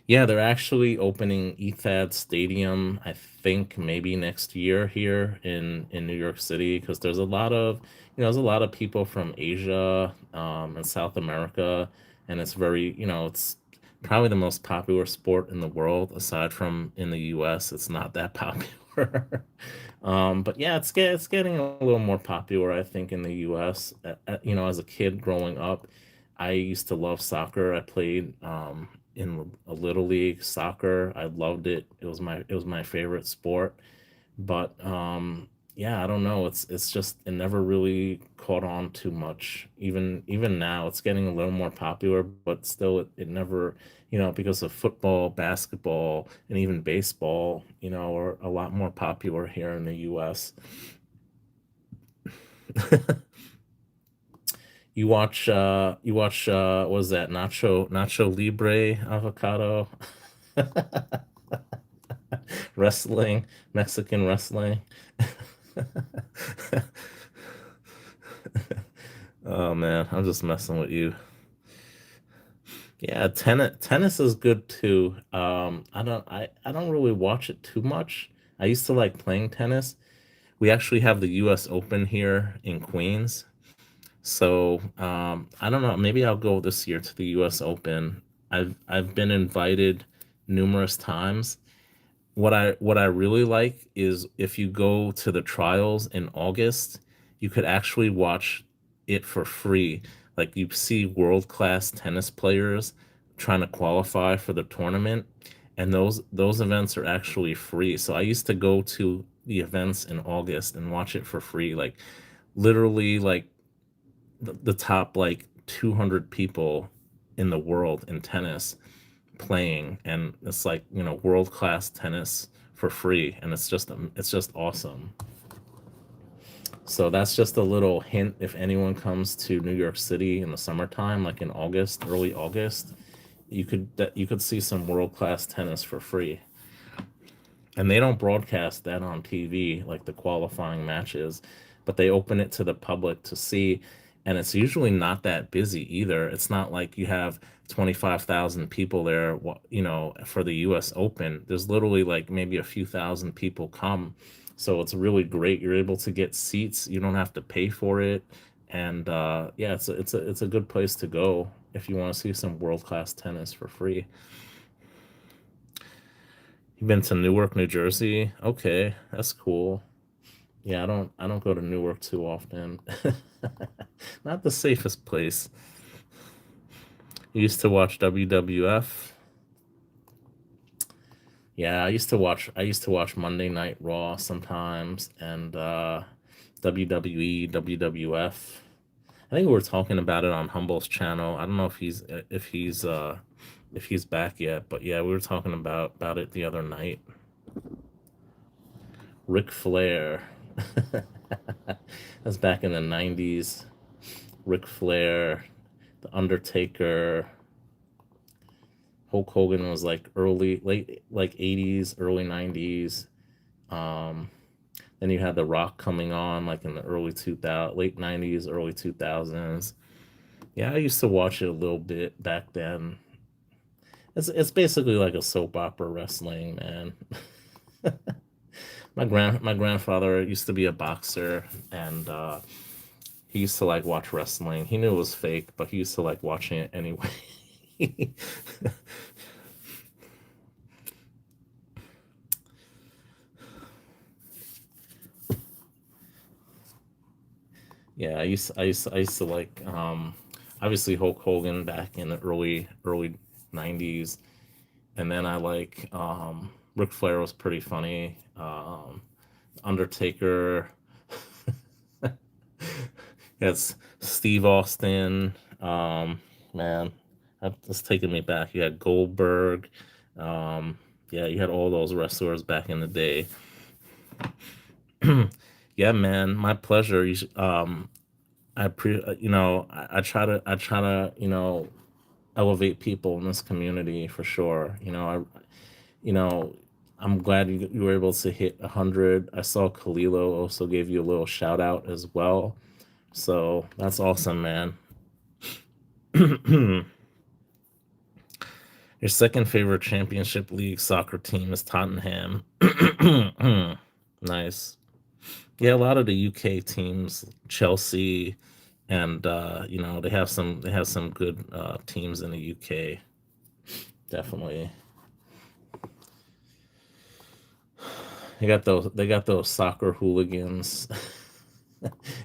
Yeah, they're actually opening Etihad Stadium, I think maybe next year here in New York City because there's a lot of people from Asia and South America, and it's probably the most popular sport in the world aside from in the US. It's not that popular. But yeah, it's getting a little more popular, I think, in the U.S. As a kid growing up, I used to love soccer. I played in a little league soccer. I loved it. It was my favorite sport. But yeah, I don't know. It's just it never really caught on too much. Even now, it's getting a little more popular, but still, it never, because of football, basketball, and even baseball, are a lot more popular here in the U.S. What was that Nacho Libre Avocado? Wrestling, Mexican wrestling. Oh man, I'm just messing with you. Yeah, tennis is good too. I don't really watch it too much. I used to like playing tennis. We actually have the US Open here in Queens. So I don't know. Maybe I'll go this year to the U.S. Open. I've been invited numerous times. What I really like is if you go to the trials in August, you could actually watch it for free. Like you see world-class tennis players trying to qualify for the tournament, and those events are actually free. So I used to go to the events in August and watch it for free. Like literally like the top like 200 people in the world in tennis playing, and it's like, world class tennis for free, and it's just awesome. So that's just a little hint. If anyone comes to New York City in the summertime, like in August, early August, you could see some world class tennis for free. And they don't broadcast that on TV like the qualifying matches, but they open it to the public to see. And it's usually not that busy either. It's not like you have 25,000 people there, for the US Open. There's literally like maybe a few thousand people come. So it's really great. You're able to get seats. You don't have to pay for it. And yeah, it's a good place to go if you want to see some world-class tennis for free. You've been to Newark, New Jersey? Okay, that's cool. Yeah, I don't go to Newark too often. Not the safest place. You used to watch WWF? Yeah, I used to watch Monday Night Raw sometimes, and WWE, WWF. I think we were talking about it on Humble's channel. I don't know if he's back yet, but yeah, we were talking about it the other night. Ric Flair. That's back in the 90s. Ric Flair, The Undertaker, Hulk Hogan was like early, late, like 80s, early 90s. Um, then you had The Rock coming on like in the early 2000, late 90s, early 2000s. Yeah, I used to watch it a little bit back then. It's basically like a soap opera wrestling, man. My grandfather used to be a boxer, and he used to like watch wrestling. He knew it was fake, but he used to like watching it anyway. Yeah, I used to like obviously Hulk Hogan back in the early 90s, and then I like Ric Flair was pretty funny. Undertaker, yes, Steve Austin, man, that's taking me back. You had Goldberg, yeah, you had all those wrestlers back in the day. Yeah, man, my pleasure. I try to elevate people in this community for sure. You know, I'm glad you were able to hit 100. I saw Kalilo also gave you a little shout out as well. So that's awesome, man. Your second favorite championship league soccer team is Tottenham. Nice. Yeah, a lot of the UK teams, Chelsea, and they have some good teams in the UK. Definitely, they got those soccer hooligans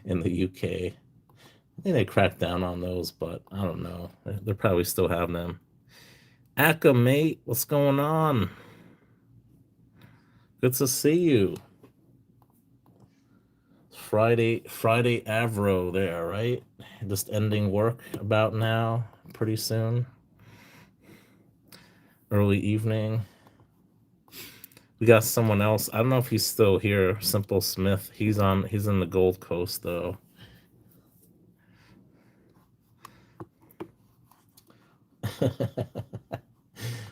in the UK. I think they cracked down on those, but I don't know. They probably still have them. Aka, mate, what's going on? Good to see you. Friday Avro there, right? Just ending work about now, pretty soon. Early evening. We got someone else. I don't know if he's still here. Simple Smith. He's in the Gold Coast though.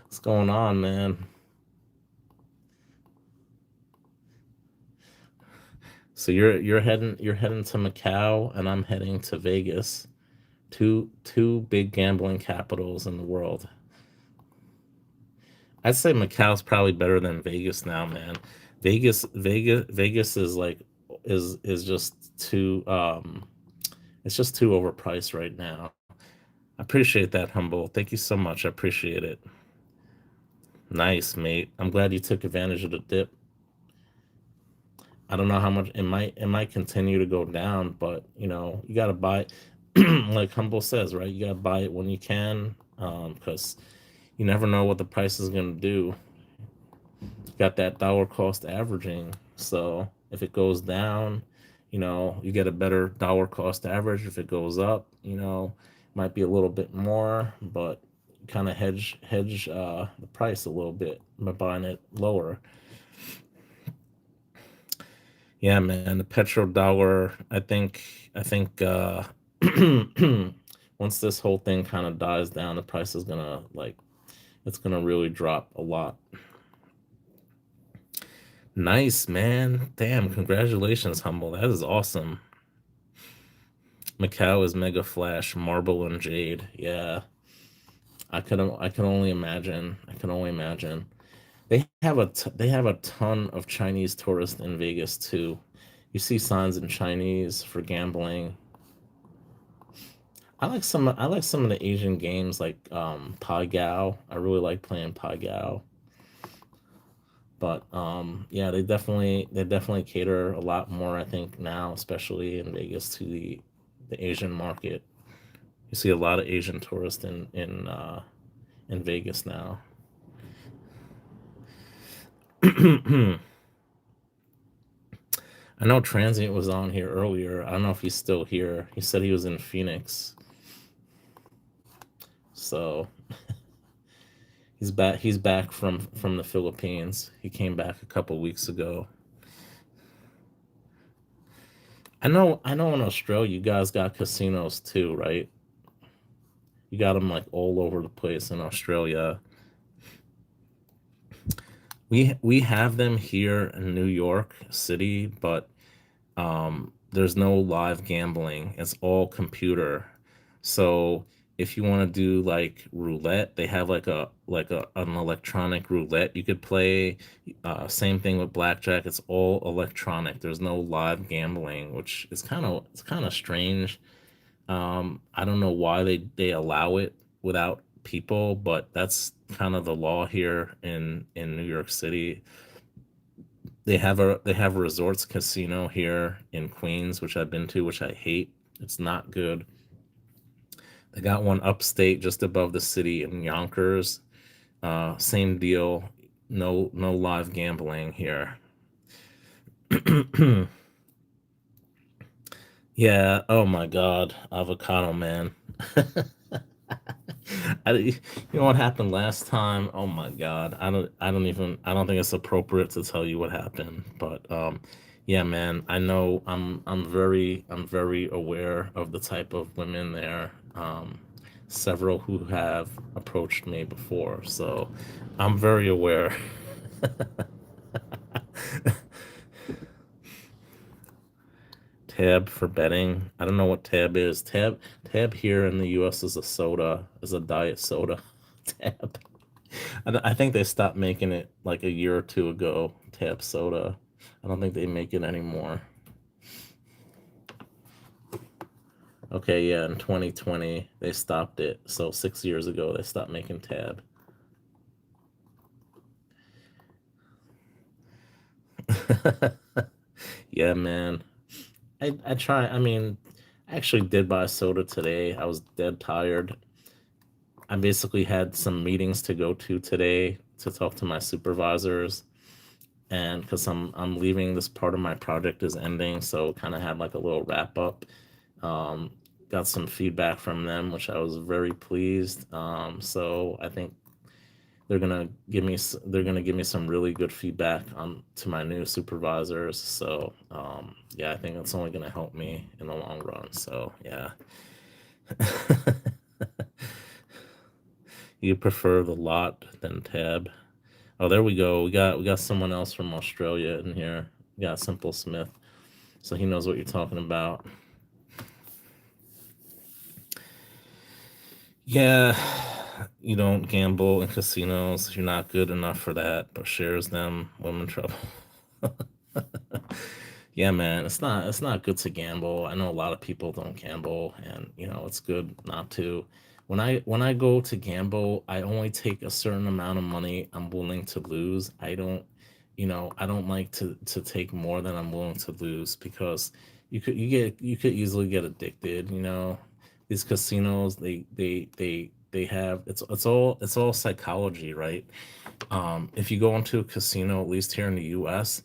What's going on, man? So you're heading to Macau, and I'm heading to Vegas. Two big gambling capitals in the world. I'd say Macau's probably better than Vegas now, man. Vegas is like is just too it's just too overpriced right now. I appreciate that, Humble. Thank you so much. I appreciate it. Nice, mate. I'm glad you took advantage of the dip. I don't know how much it might continue to go down, but you gotta buy it. Like Humble says, right? You gotta buy it when you can, because you never know what the price is gonna do. Got that dollar cost averaging. So if it goes down, you get a better dollar cost average. If it goes up, might be a little bit more, but kind of hedge the price a little bit by buying it lower. Yeah, man, the petrodollar. I think once this whole thing kind of dies down, the price is gonna it's gonna really drop a lot. Nice, man. Damn, congratulations, Humble. That is awesome. Macau is Mega Flash, Marble and Jade. Yeah, I can only imagine. I can only imagine. They have a ton of Chinese tourists in Vegas too. You see signs in Chinese for gambling. I like some of the Asian games like Pai Gao. I really like playing Pai Gao. But yeah, they definitely cater a lot more, I think, now, especially in Vegas, to the Asian market. You see a lot of Asian tourists in Vegas now. I know Transient was on here earlier. I don't know if he's still here. He said he was in Phoenix. So he's back from the Philippines. He came back a couple weeks ago. I know in Australia you guys got casinos too, right? You got them like all over the place in Australia. We have them here in New York City, but there's no live gambling. It's all computer. So if you want to do like roulette, they have like an electronic roulette you could play. Same thing with blackjack. It's all electronic. There's no live gambling, which is kind of strange. I don't know why they allow it without people, but that's kind of the law here in New York City. They have a resorts casino here in Queens, which I've been to, which I hate. It's not good. They got one upstate just above the city in Yonkers. Same deal. No live gambling here. Yeah. Oh my God. Avocado man. You know what happened last time? Oh my God. I don't think it's appropriate to tell you what happened, but yeah, man, I know I'm very aware of the type of women there. Several who have approached me before, so I'm very aware. Tab for betting. I don't know what tab is. Tab here in the US is a soda, is a diet soda. Tab. I think they stopped making it like a year or two ago, Tab soda. I don't think they make it anymore. Okay, yeah, in 2020 they stopped it. So 6 years ago they stopped making Tab. Yeah, man. I try. I mean, I actually did buy soda today. I was dead tired. I basically had some meetings to go to today to talk to my supervisors, and because I'm leaving, this part of my project is ending, so kind of had like a little wrap up. Um, got some feedback from them, which I was very pleased. So I think they're gonna give me some really good feedback on to my new supervisors. So yeah, I think that's only gonna help me in the long run. So yeah. You prefer the lot than tab. Oh, there we go. We got someone else from Australia in here. We got Simple Smith. so he knows what you're talking about. Yeah, you don't gamble in casinos. You're not good enough for that. But shares them, women trouble. Yeah, man, it's not good to gamble. I know a lot of people don't gamble, and it's good not to. When I go to gamble, I only take a certain amount of money I'm willing to lose. I don't like to take more than I'm willing to lose, because you could easily get addicted. These casinos, they have it's all psychology, right? If you go into a casino, at least here in the US,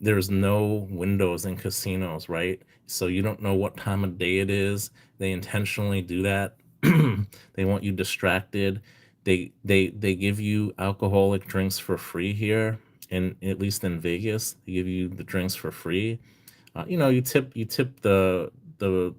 there's no windows in casinos, right? So you don't know what time of day it is. They intentionally do that. They want you distracted. They give you alcoholic drinks for free here, and at least in Vegas, they give you the drinks for free. You tip the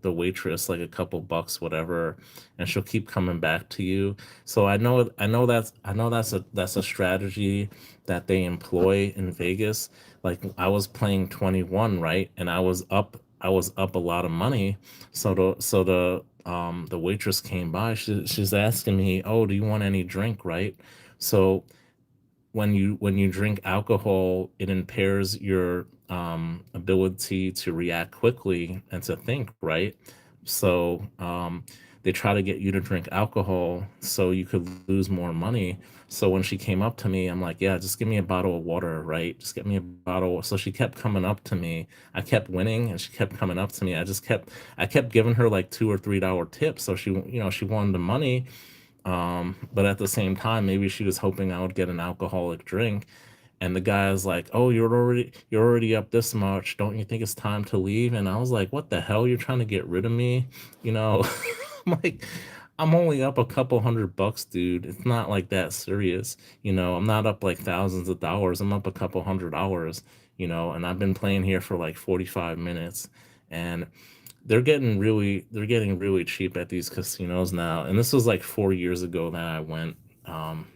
waitress like a couple bucks, whatever, and she'll keep coming back to you. So I know that's a strategy that they employ in Vegas. Like, I was playing 21, right? And I was up a lot of money. So the waitress came by. She's asking me, "Oh, do you want any drink?" Right? So when you drink alcohol, it impairs your ability to react quickly and to think, right? So they try to get you to drink alcohol so you could lose more money. So when she came up to me, I'm like, yeah, just give me a bottle of water, right? Just get me a bottle. So she kept coming up to me. I kept winning, and she kept coming up to me. I kept giving her like $2 or $3 tips. So she wanted the money. But at the same time, maybe she was hoping I would get an alcoholic drink. And the guy's like, "Oh, you're already up this much. Don't you think it's time to leave?" And I was like, "What the hell? You're trying to get rid of me?" You know, I'm like, I'm only up a couple $100, dude. It's not like that serious. I'm not up like thousands of dollars. I'm up a couple $100, and I've been playing here for like 45 minutes. And they're getting really cheap at these casinos now. And this was like 4 years ago that I went. Um,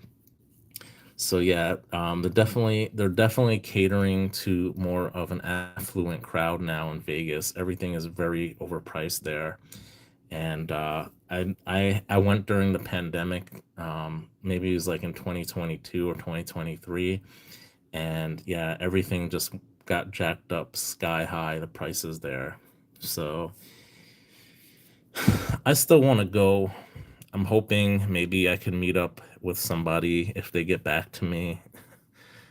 so yeah, they're definitely catering to more of an affluent crowd now in Vegas. Everything is very overpriced there. And I went during the pandemic. Maybe it was like in 2022 or 2023. And yeah, everything just got jacked up sky high, the prices there. So I still want to go. I'm hoping maybe I can meet up with somebody if they get back to me.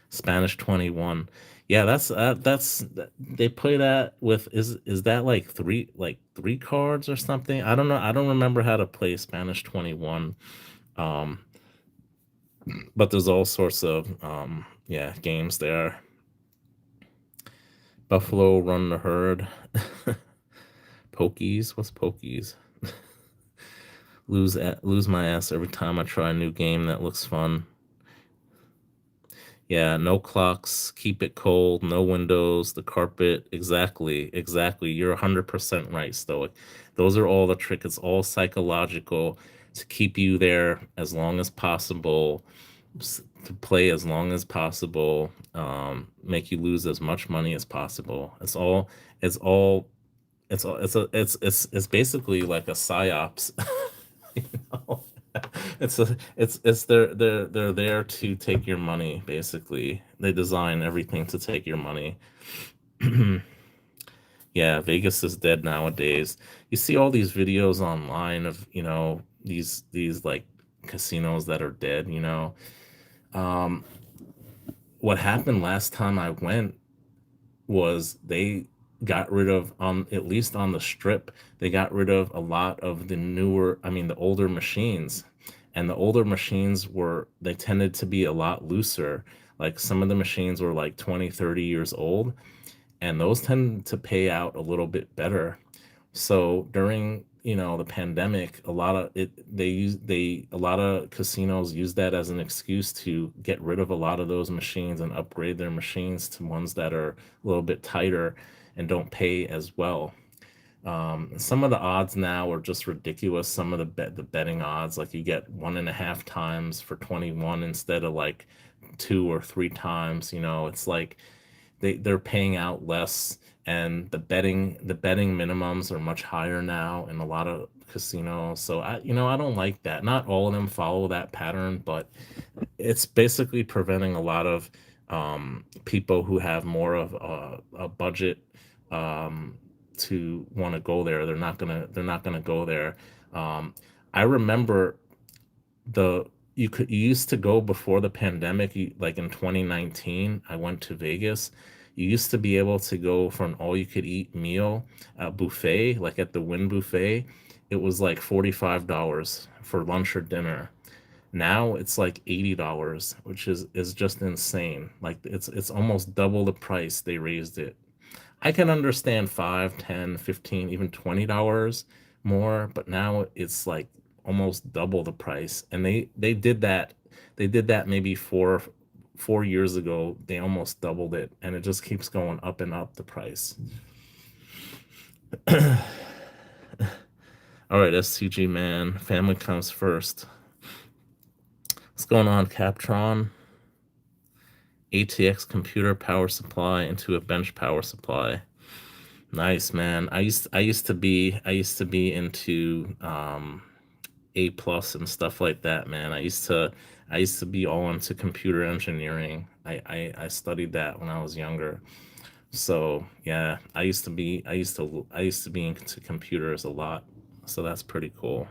Spanish 21. Yeah, they play that with, is that like three cards or something? I don't know. I don't remember how to play Spanish 21. Um, but there's all sorts of yeah, games there. Buffalo Run the Herd. Pokies. What's Pokies? Lose my ass every time I try a new game that looks fun. Yeah, no clocks, keep it cold, no windows, the carpet. Exactly, exactly. You're 100% right, Stoic. Those are all the trick. It's all psychological to keep you there as long as possible, to play as long as possible, make you lose as much money as possible. It's basically like a psyops. you know? They're there to take your money, basically. They design everything to take your money. Yeah, Vegas is dead nowadays. You see all these videos online of, these like casinos that are dead. Um, what happened last time I went was they got rid of, at least on the strip, they got rid of a lot of the older machines. And the older machines they tended to be a lot looser. Like, some of the machines were like 20, 30 years old, and those tend to pay out a little bit better. So during, the pandemic, a lot of casinos use that as an excuse to get rid of a lot of those machines and upgrade their machines to ones that are a little bit tighter and don't pay as well. Some of the odds now are just ridiculous. Some of the betting odds, like, you get 1.5 times for 21 instead of like 2 or 3 times. It's like they're paying out less, and the betting minimums are much higher now in a lot of casinos. So I don't like that. Not all of them follow that pattern, but it's basically preventing a lot of people who have more of a budget um, to want to go there. They're not gonna go there. Um, I remember the you used to go before the pandemic, like in 2019. I went to Vegas. You used to be able to go for an all you could eat meal, buffet, like at the Wynn buffet. It was like $45 for lunch or dinner. Now it's like $80, which is just insane. Like it's almost double the price they raised it. I can understand 5, 10, 15, even $20 more, but now it's like almost double the price. And they did that maybe 4 years ago. They almost doubled it, and it just keeps going up and up the price. All right, SCG man, family comes first. What's going on, Captron? ATX computer power supply into a bench power supply. Nice, man. I used to be into A plus and stuff like that, man. I used to be all into computer engineering. I studied that when I was younger. So yeah, I used to be into computers a lot. So that's pretty cool.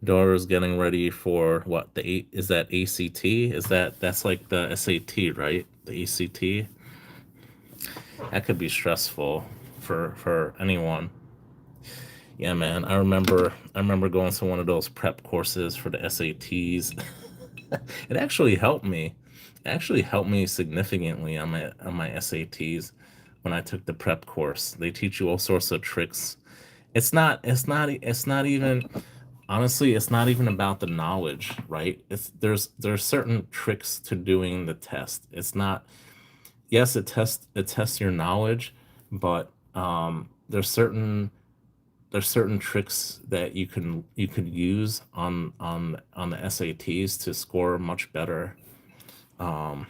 Daughter's getting ready for what, the eight, is that ACT? That's like the SAT, right? The ACT. That could be stressful for anyone. Yeah, man. I remember going to one of those prep courses for the SATs. It actually helped me. It actually helped me significantly on my SATs when I took the prep course. They teach you all sorts of tricks. It's not even, honestly, it's not even about the knowledge, right? There's certain tricks to doing the test. It's not, yes, it tests your knowledge, but there's certain tricks that you could use on the SATs to score much better. Um,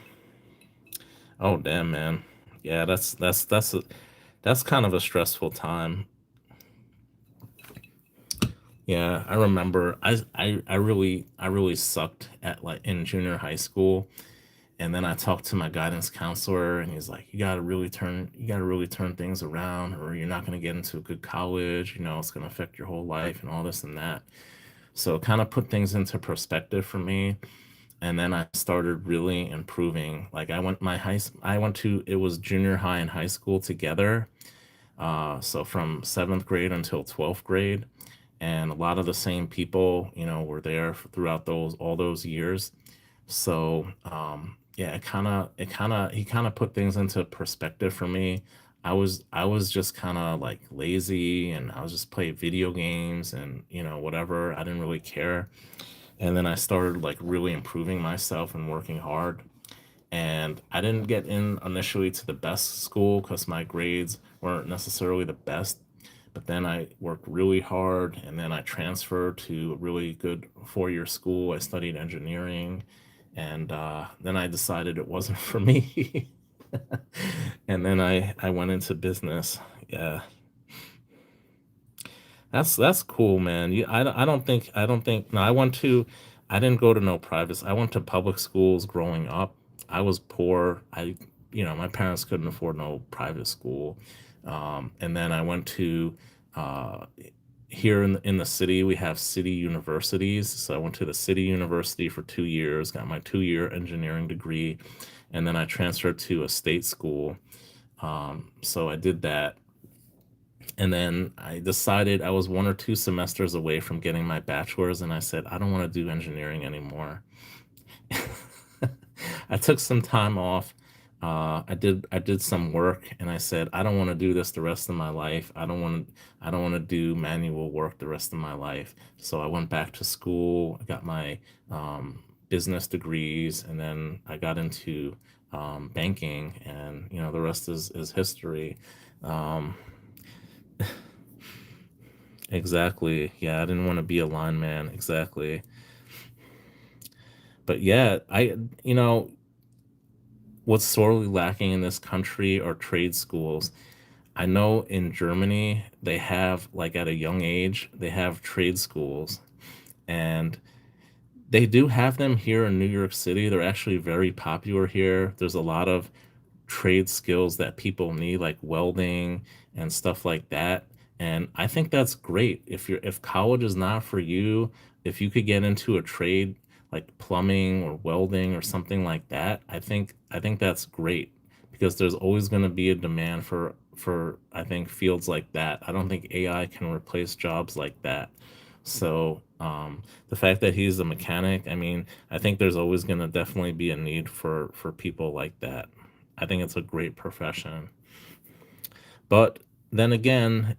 oh damn, man. Yeah, that's kind of a stressful time. Yeah, I remember I really sucked at, like, in junior high school. And then I talked to my guidance counselor, and he's like, you gotta really turn things around, or you're not gonna get into a good college. It's gonna affect your whole life and all this and that. So it kind of put things into perspective for me. And then I started really improving. Like, I went to it was junior high and high school together. So from seventh grade until 12th grade, and a lot of the same people, were there throughout those all those years. So yeah, he kind of put things into perspective for me. I was just kind of like lazy, and I was just playing video games and whatever. I didn't really care. And then I started like really improving myself and working hard. And I didn't get in initially to the best school because my grades weren't necessarily the best. But then I worked really hard, and then I transferred to a really good 4 year school. I studied engineering, and then I decided it wasn't for me. And then I went into business. Yeah, that's cool, man. I don't think no. I didn't go to no privates. I went to public schools growing up. I was poor. My parents couldn't afford no private school. And then I went to uh, here in the city. We have city universities. So I went to the city university for 2 years, got my 2 year engineering degree, and then I transferred to a state school. So I did that, and then I decided I was 1 or 2 semesters away from getting my bachelor's, and I said, I don't want to do engineering anymore. I took some time off. I did some work, and I said, I don't want to do this the rest of my life. I don't want to do manual work the rest of my life. So I went back to school. I got my business degrees, and then I got into banking, and the rest is history. Um, exactly. Yeah, I didn't want to be a line man. Exactly. But yeah, you know, what's sorely lacking in this country are trade schools. I know in Germany, they have, like at a young age, they have trade schools. And they do have them here in New York City. They're actually very popular here. There's a lot of trade skills that people need, like welding and stuff like that. And I think that's great. If college is not for you, if you could get into a trade like plumbing or welding or something like that, I think that's great because there's always going to be a demand for I think fields like that. I don't think AI can replace jobs like that. So the fact that he's a mechanic, I mean, I think there's always going to definitely be a need for people like that. I think it's a great profession. But then again,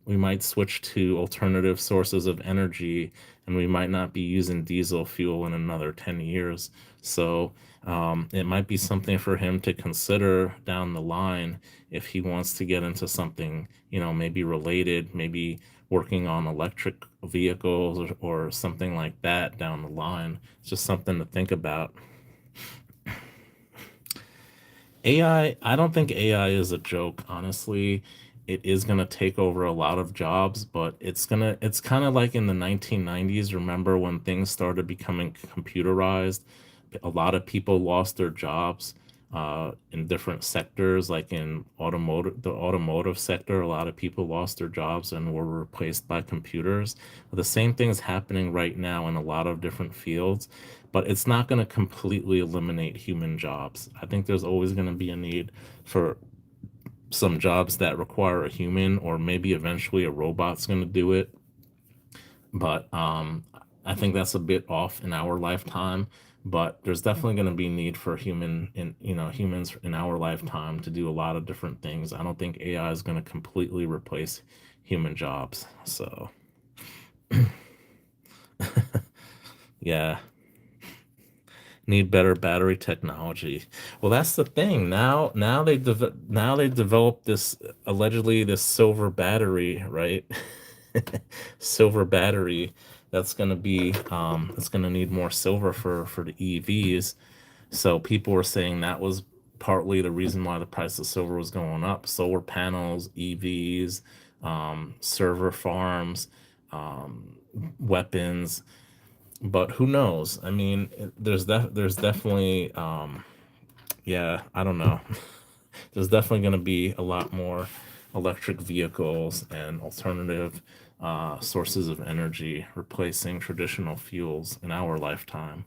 we might switch to alternative sources of energy, and we might not be using diesel fuel in another 10 years. So it might be something for him to consider down the line if he wants to get into something, maybe related, maybe working on electric vehicles or something like that down the line. It's just something to think about. I don't think AI is a joke, honestly. It is going to take over a lot of jobs, but it's kind of like in the 1990s. Remember when things started becoming computerized? A lot of people lost their jobs in different sectors, like in the automotive sector. A lot of people lost their jobs and were replaced by computers. The same thing is happening right now in a lot of different fields, but it's not going to completely eliminate human jobs. I think there's always going to be a need for some jobs that require a human, or maybe eventually a robot's going to do it. But I think that's a bit off in our lifetime. But there's definitely going to be need for humans in our lifetime to do a lot of different things. I don't think AI is going to completely replace human jobs. So yeah, need better battery technology. Well, that's the thing. Now they developed this, allegedly, this silver battery, right? Silver battery that's going to be it's going to need more silver for the EVs. So people were saying that was partly the reason why the price of silver was going up. Solar panels, EVs, server farms, um, weapons. But who knows? I mean, there's definitely yeah, I don't know. There's definitely going to be a lot more electric vehicles and alternative sources of energy replacing traditional fuels in our lifetime.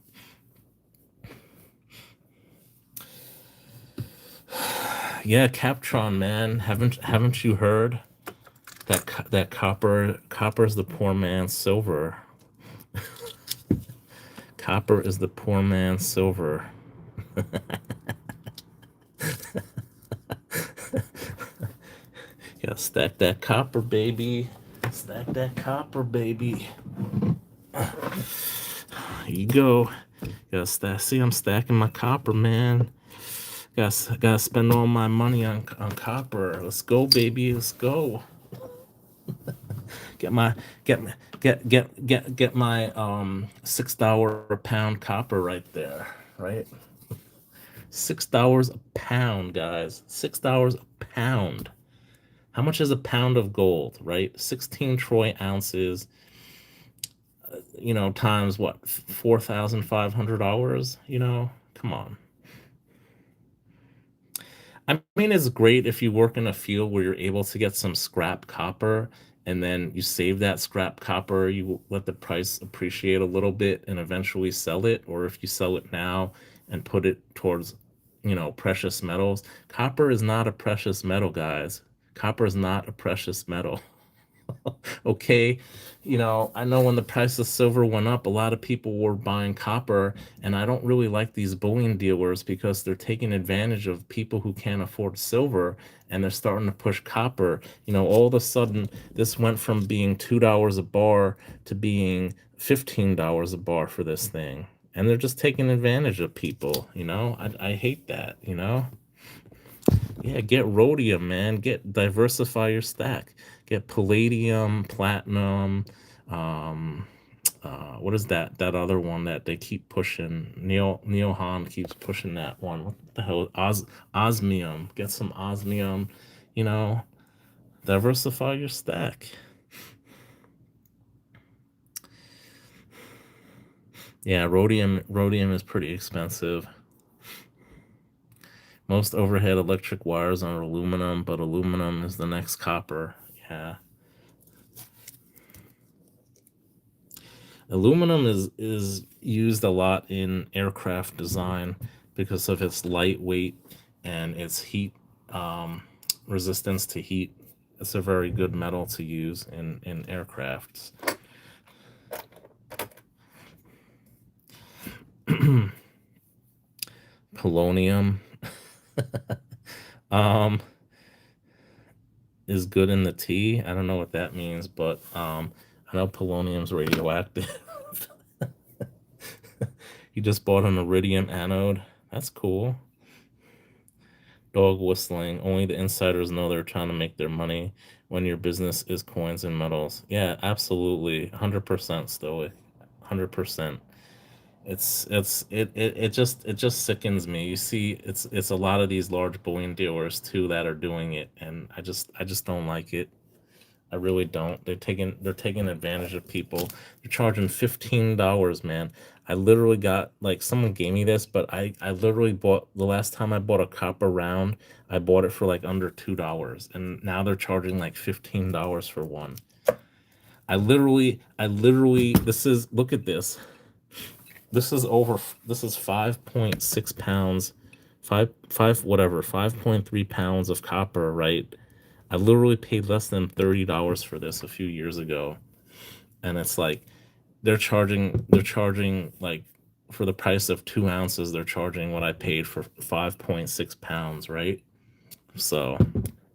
Yeah, Captron, man, haven't you heard that copper is the poor man's silver? Copper is the poor man's silver. Yeah, stack that copper, baby. Stack that copper, baby. Here you go. Gotta stack. See, I'm stacking my copper, man. Gotta spend all my money on copper. Let's go, baby. Let's go. Get my get my- get my $6 a pound copper right there. Right, $6 a pound, guys. $6 a pound. How much is a pound of gold? Right, 16 troy ounces. Times what, $4,500. Come on. I mean, it's great if you work in a field where you're able to get some scrap copper and then you save that scrap copper, you let the price appreciate a little bit and eventually sell it. Or if you sell it now and put it towards, precious metals. Copper is not a precious metal, guys. Copper is not a precious metal. Okay, I know when the price of silver went up, a lot of people were buying copper, and I don't really like these bullion dealers because they're taking advantage of people who can't afford silver, and they're starting to push copper. All of a sudden, this went from being $2 a bar to being $15 a bar for this thing. And they're just taking advantage of people. I hate that. Yeah, get rhodium, man. Diversify your stack. Get palladium, platinum, um, What is that other one that they keep pushing? Neil Hahn keeps pushing that one. What the hell? Osmium. Get some osmium. You know, diversify your stack. Yeah, rhodium is pretty expensive. Most overhead electric wires are aluminum, but aluminum is the next copper. Yeah. Aluminum is used a lot in aircraft design because of its lightweight and its heat resistance to heat. It's a very good metal to use in aircrafts. Polonium um, is good in the tea. I don't know what that means, but I know polonium's radioactive. You just bought an iridium anode. That's cool. Dog whistling. Only the insiders know they're trying to make their money when your business is coins and metals. Yeah, absolutely. 100% stoic. 100%. It just sickens me. You see, it's a lot of these large bullion dealers too that are doing it, and I just don't like it. I really don't. They're taking advantage of people. They're charging $15, man. I literally got, like, someone gave me this, but I literally bought, the last time I bought a copper round, I bought it for like under $2, and now they're charging like $15 for one. I literally this is, look at this. This is 5.6 pounds, five whatever, 5.3 pounds of copper, right? I literally paid less than $30 for this a few years ago. And it's like they're charging like, for the price of 2 ounces, they're charging what I paid for 5.6 pounds, right? So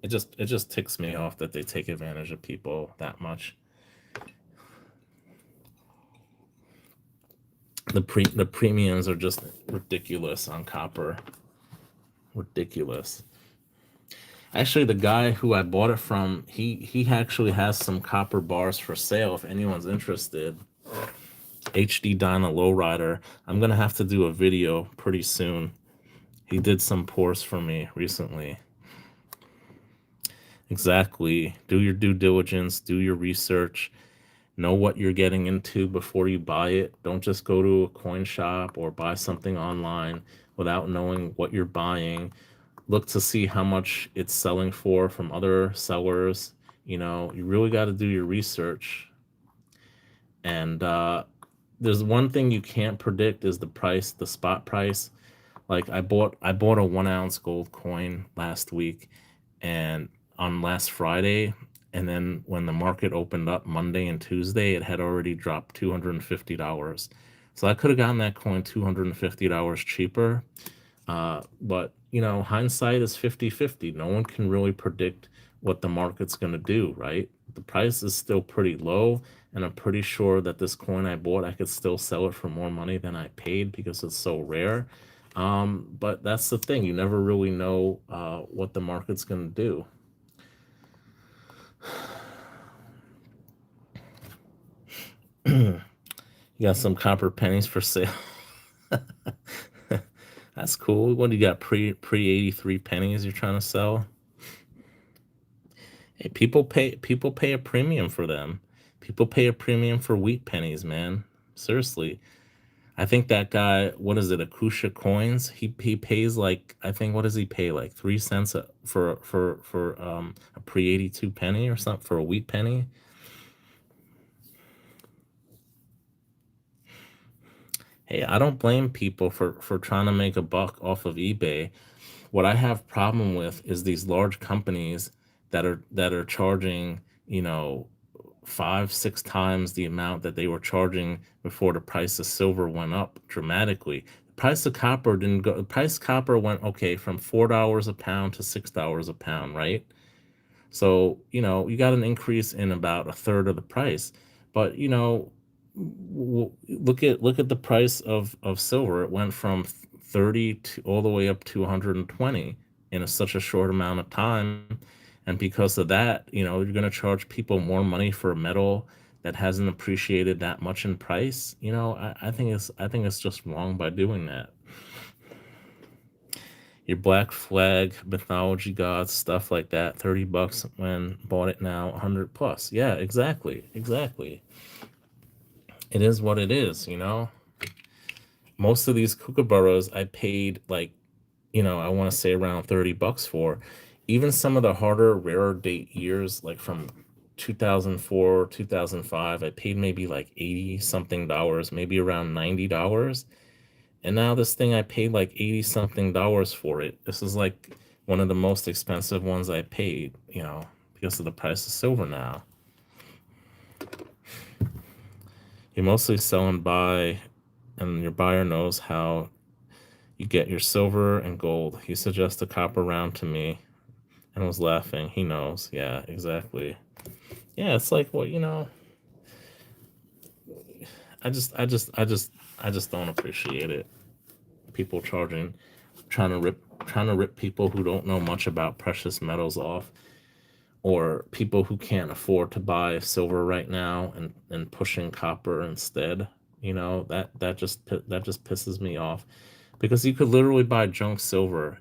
it just ticks me off that they take advantage of people that much. The premiums are just ridiculous on copper. Ridiculous. Actually, the guy who I bought it from, he actually has some copper bars for sale if anyone's interested. HD Dyna Lowrider. I'm gonna have to do a video pretty soon. He did some pours for me recently. Exactly. Do your due diligence, do your research, know what you're getting into before you buy it. Don't just go to a coin shop or buy something online without knowing what you're buying. Look to see how much it's selling for from other sellers. You really got to do your research. And there's one thing you can't predict is the price, the spot price. Like, I bought a 1 ounce gold coin last week, and on last Friday, and then when the market opened up Monday and Tuesday, it had already dropped $250. So I could have gotten that coin $250 cheaper. But hindsight is 50-50. No one can really predict what the market's going to do, right? The price is still pretty low, and I'm pretty sure that this coin I bought, I could still sell it for more money than I paid because it's so rare. But that's the thing. You never really know what the market's going to do. You got some copper pennies for sale. That's cool. What do you got? Pre 83 pennies you're trying to sell? Hey, people pay a premium for them. People pay a premium for wheat pennies, man. Seriously. I think that guy, what is it, Akusha Coins? He pays, like, I think, what does he pay? Like 3 cents for a pre 82 penny or something, for a wheat penny. Hey, I don't blame people for trying to make a buck off of eBay. What I have problem with is these large companies that are charging, 5, 6 times the amount that they were charging before the price of silver went up dramatically. The price of copper didn't go. The price of copper went, okay, from $4 a pound to $6 a pound, right? So, you got an increase in about a third of the price. But, look at the price of silver. It went from 30 to all the way up to 120 in such a short amount of time. And because of that, you're going to charge people more money for a metal that hasn't appreciated that much in price, I think it's just wrong by doing that. Your Black Flag mythology gods, stuff like that, $30 when bought it now, 100 plus. Yeah, exactly. It is what it is. Most of these kookaburras I paid like, I want to say around $30 for. Even some of the harder, rarer date years, like from 2004, 2005, I paid maybe like 80 something dollars, maybe around $90. And now this thing I paid like 80 something dollars for it. This is like one of the most expensive ones I paid, because of the price of silver now. You mostly sell and buy, and your buyer knows how you get your silver and gold. He suggested a copper round to me and was laughing. He knows. Yeah, exactly. Yeah, it's like, well, I just don't appreciate it. People trying to rip people who don't know much about precious metals off, or people who can't afford to buy silver right now and pushing copper instead. That just pisses me off, because you could literally buy junk silver.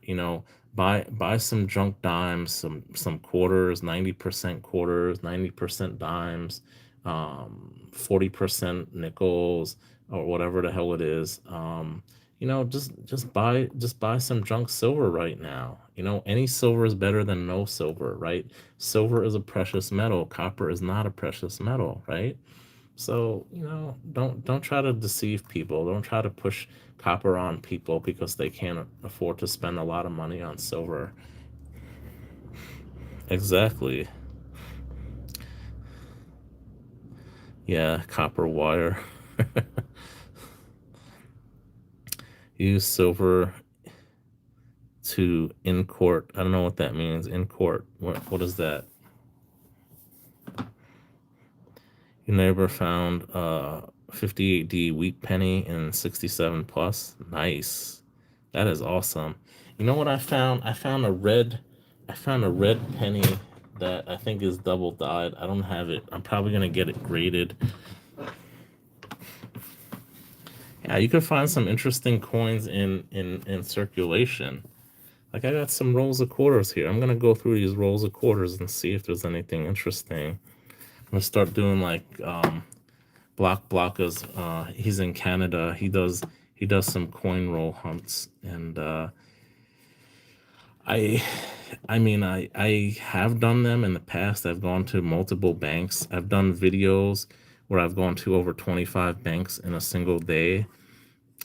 Buy some junk dimes, some quarters, 90% quarters, 90% dimes, 40% nickels, or whatever the hell it is. Just buy some junk silver right now. Any silver is better than no silver, right? Silver is a precious metal. Copper is not a precious metal, right? So, don't try to deceive people. Don't try to push copper on people because they can't afford to spend a lot of money on silver. Exactly. Yeah, copper wire. Use silver to in court. I don't know what that means. In court. What is that? You never found 58D wheat penny and 67 plus. Nice. That is awesome. You know what I found? I found a red penny that I think is double dyed. I don't have it. I'm probably gonna get it graded. Yeah, you can find some interesting coins in circulation. Like, I got some rolls of quarters here. I'm gonna go through these rolls of quarters and see if there's anything interesting. I'm gonna start doing like Blockers. He's in Canada. He does some coin roll hunts, and I I mean I have done them in the past. I've gone to multiple banks. I've done videos where I've gone to over 25 banks in a single day,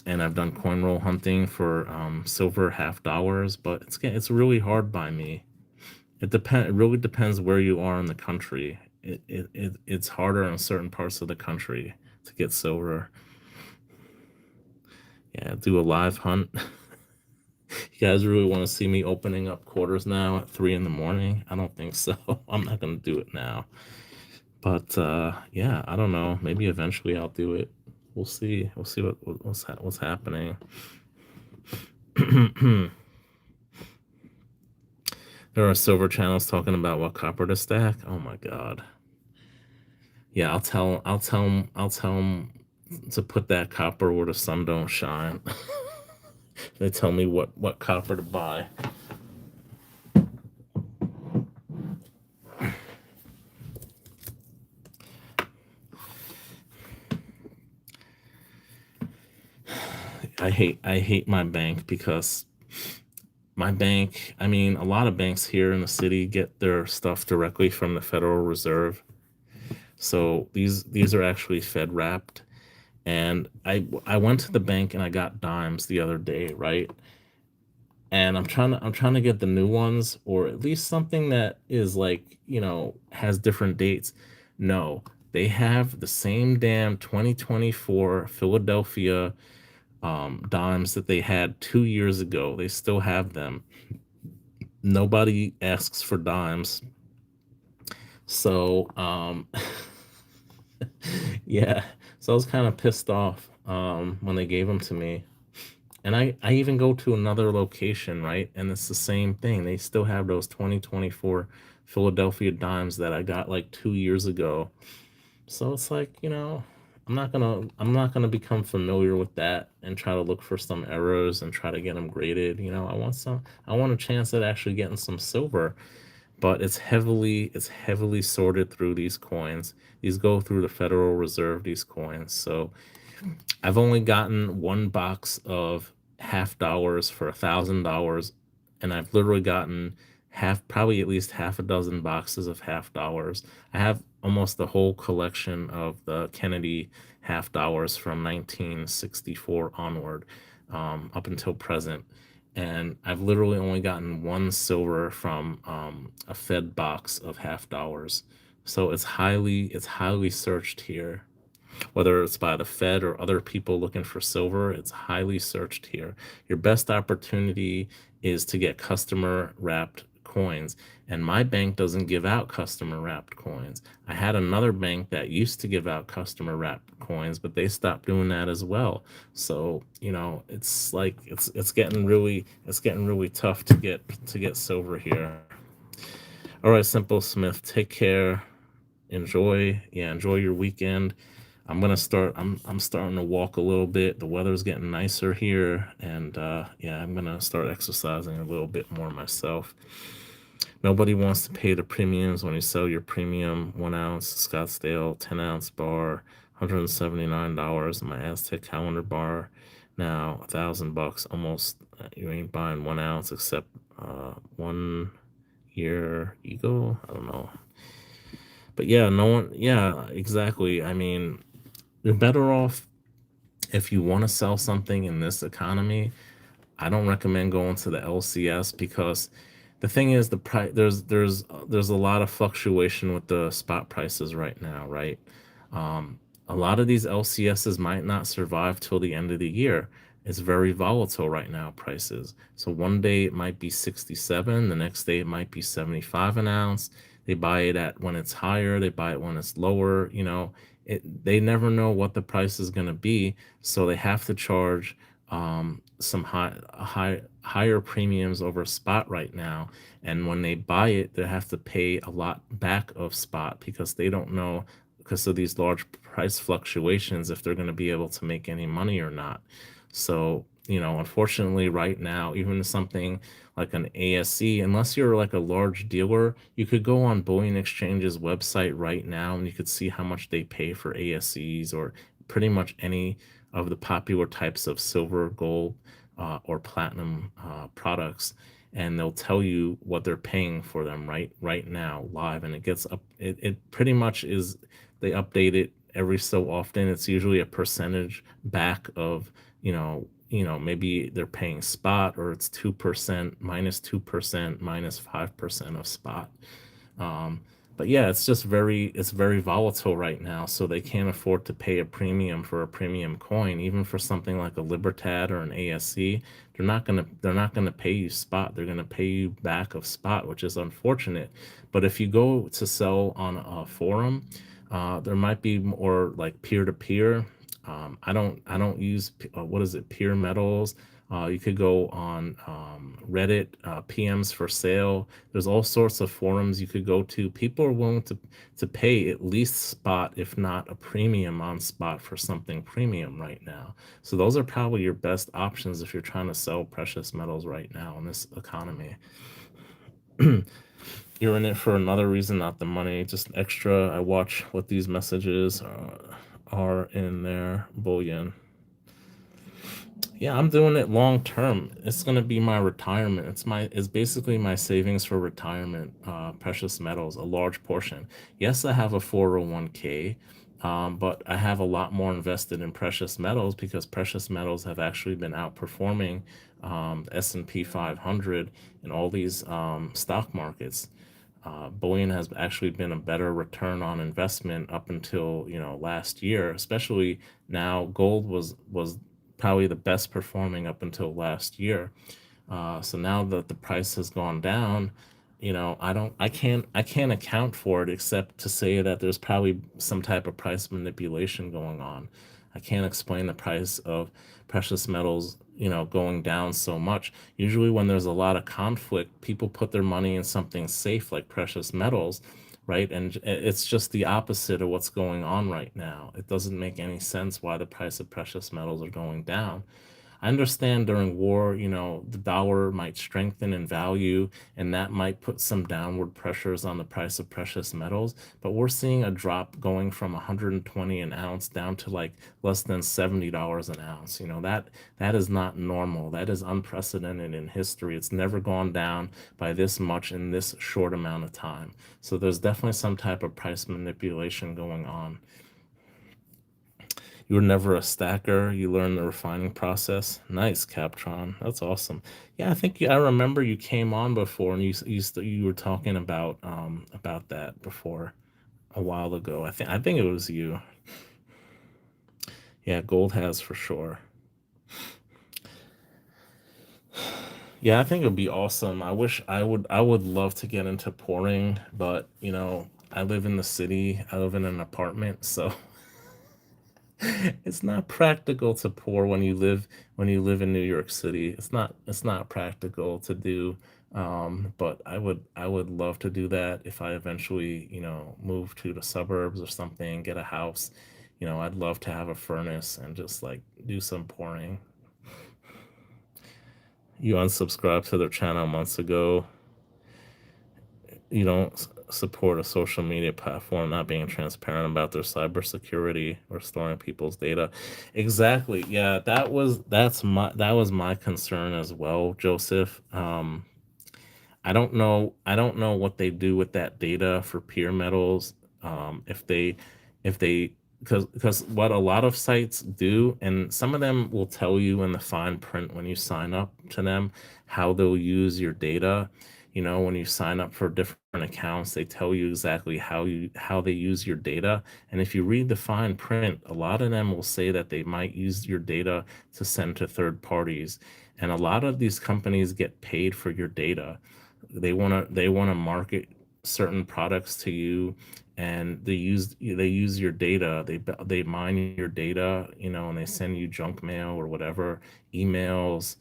and I've done coin roll hunting for silver half dollars. But it's really hard by me. It really depends where you are in the country. It's harder in certain parts of the country to get silver. Yeah, do a live hunt. You guys really want to see me opening up quarters now at 3 in the morning? I don't think so. I'm not gonna do it now. But yeah, I don't know. Maybe eventually I'll do it. We'll see. We'll see what's happening. There are silver channels talking about what copper to stack. Oh my god. Yeah, I'll tell them to put that copper where the sun don't shine. They tell me what copper to buy. I hate my bank, because my bank, I mean, a lot of banks here in the city get their stuff directly from the Federal Reserve. So these are actually Fed wrapped. And I went to the bank and I got dimes the other day, right? And I'm trying to get the new ones, or at least something that is like, has different dates. No, they have the same damn 2024 Philadelphia dimes that they had 2 years ago. They still have them. Nobody asks for dimes. So yeah, so I was kind of pissed off when they gave them to me. And I even go to another location, right? And it's the same thing. They still have those 2024 Philadelphia dimes that I got like 2 years ago. So it's like, I'm not gonna become familiar with that and try to look for some errors and try to get them graded. I want a chance at actually getting some silver, but it's heavily sorted through these coins. These go through the Federal Reserve, these coins. So I've only gotten one box of $50 for $1,000, and I've literally gotten probably at least half a dozen boxes of $50. I have almost the whole collection of the Kennedy $50 from 1964 onward, up until present. And I've literally only gotten one silver from a Fed box of $50. So it's highly searched here, whether it's by the Fed or other people looking for silver. It's highly searched here. Your best opportunity is to get customer wrapped coins. And my bank doesn't give out customer wrapped coins. I had another bank that used to give out customer wrapped coins, but they stopped doing that as well. So, it's like it's getting really tough to get silver here. All right, Simple Smith, take care. Enjoy your weekend. I'm starting to walk a little bit. The weather's getting nicer here, and yeah, I'm gonna start exercising a little bit more myself. Nobody wants to pay the premiums when you sell your premium 1 ounce Scottsdale 10-ounce bar, $179. My Aztec calendar bar now $1,000. Almost, you ain't buying 1 ounce except 1 year Eagle. I don't know. But yeah, no one, yeah, exactly. I mean, you're better off if you want to sell something in this economy. I don't recommend going to the LCS, because the thing is, the price there's a lot of fluctuation with the spot prices right now, right? A lot of these LCSs might not survive till the end of the year. It's very volatile right now, prices. So one day it might be 67, the next day it might be 75 an ounce. They buy it at when it's higher, they buy it when it's lower, they never know what the price is going to be, so they have to charge some higher premiums over spot right now. And when they buy it, they have to pay a lot back of spot, because they don't know, because of these large price fluctuations, if they're going to be able to make any money or not. So, unfortunately, right now, even something like an ASE, unless you're like a large dealer, you could go on Bullion Exchange's website right now and you could see how much they pay for ASEs, or pretty much any of the popular types of silver, gold, or platinum products, and they'll tell you what they're paying for them right now live. And it gets up. It pretty much is, they update it every so often. It's usually a percentage back of, maybe they're paying spot, or it's 2%, -2%, -5% of spot. Um, but yeah, it's very volatile right now, so they can't afford to pay a premium for a premium coin, even for something like a Libertad or an ASC. They're not gonna pay you spot. They're gonna pay you back of spot, which is unfortunate. But if you go to sell on a forum, there might be more like peer to peer. I don't use what is it, Peer Metals. You could go on Reddit, PMs for sale. There's all sorts of forums you could go to. People are willing to pay at least spot, if not a premium on spot, for something premium right now. So those are probably your best options if you're trying to sell precious metals right now in this economy. You're in it for another reason, not the money, just extra. I watch what these messages are in their bullion. Yeah, I'm doing it long term. It's gonna be my retirement. It's basically my savings for retirement. Precious metals, a large portion. Yes, I have a 401k, but I have a lot more invested in precious metals, because precious metals have actually been outperforming S&P 500 and all these stock markets. Bullion has actually been a better return on investment up until last year. Especially now, gold was probably the best performing up until last year. So now that the price has gone down, I can't account for it, except to say that there's probably some type of price manipulation going on. I can't explain the price of precious metals, going down so much. Usually when there's a lot of conflict, people put their money in something safe like precious metals, right? And it's just the opposite of what's going on right now. It doesn't make any sense why the price of precious metals are going down. I understand during war, the dollar might strengthen in value, and that might put some downward pressures on the price of precious metals. But we're seeing a drop going from 120 an ounce down to like less than $70 an ounce. That is not normal. That is unprecedented in history. It's never gone down by this much in this short amount of time. So there's definitely some type of price manipulation going on. You were never a stacker. You learned the refining process. Nice, Captron. That's awesome. Yeah, I think I remember you came on before, and you were talking about that before a while ago. I think it was you. Yeah, gold has for sure. Yeah, I think it would be awesome. I would love to get into pouring, but I live in the city. I live in an apartment, so it's not practical to pour when you live in New York City. It's not practical to do. But I would love to do that if I eventually, move to the suburbs or something, get a house. I'd love to have a furnace and just like do some pouring. You unsubscribed to their channel months ago. You don't support a social media platform not being transparent about their cybersecurity or storing people's data. Exactly. Yeah, that was my concern as well, Joseph. I don't know what they do with that data for peer metals. If they because what a lot of sites do, and some of them will tell you in the fine print when you sign up to them how they'll use your data. When you sign up for different accounts, they tell you exactly how they use your data. And if you read the fine print, a lot of them will say that they might use your data to send to third parties. And a lot of these companies get paid for your data. They want to market certain products to you, and they use your data. They mine your data, and they send you junk mail or whatever, emails,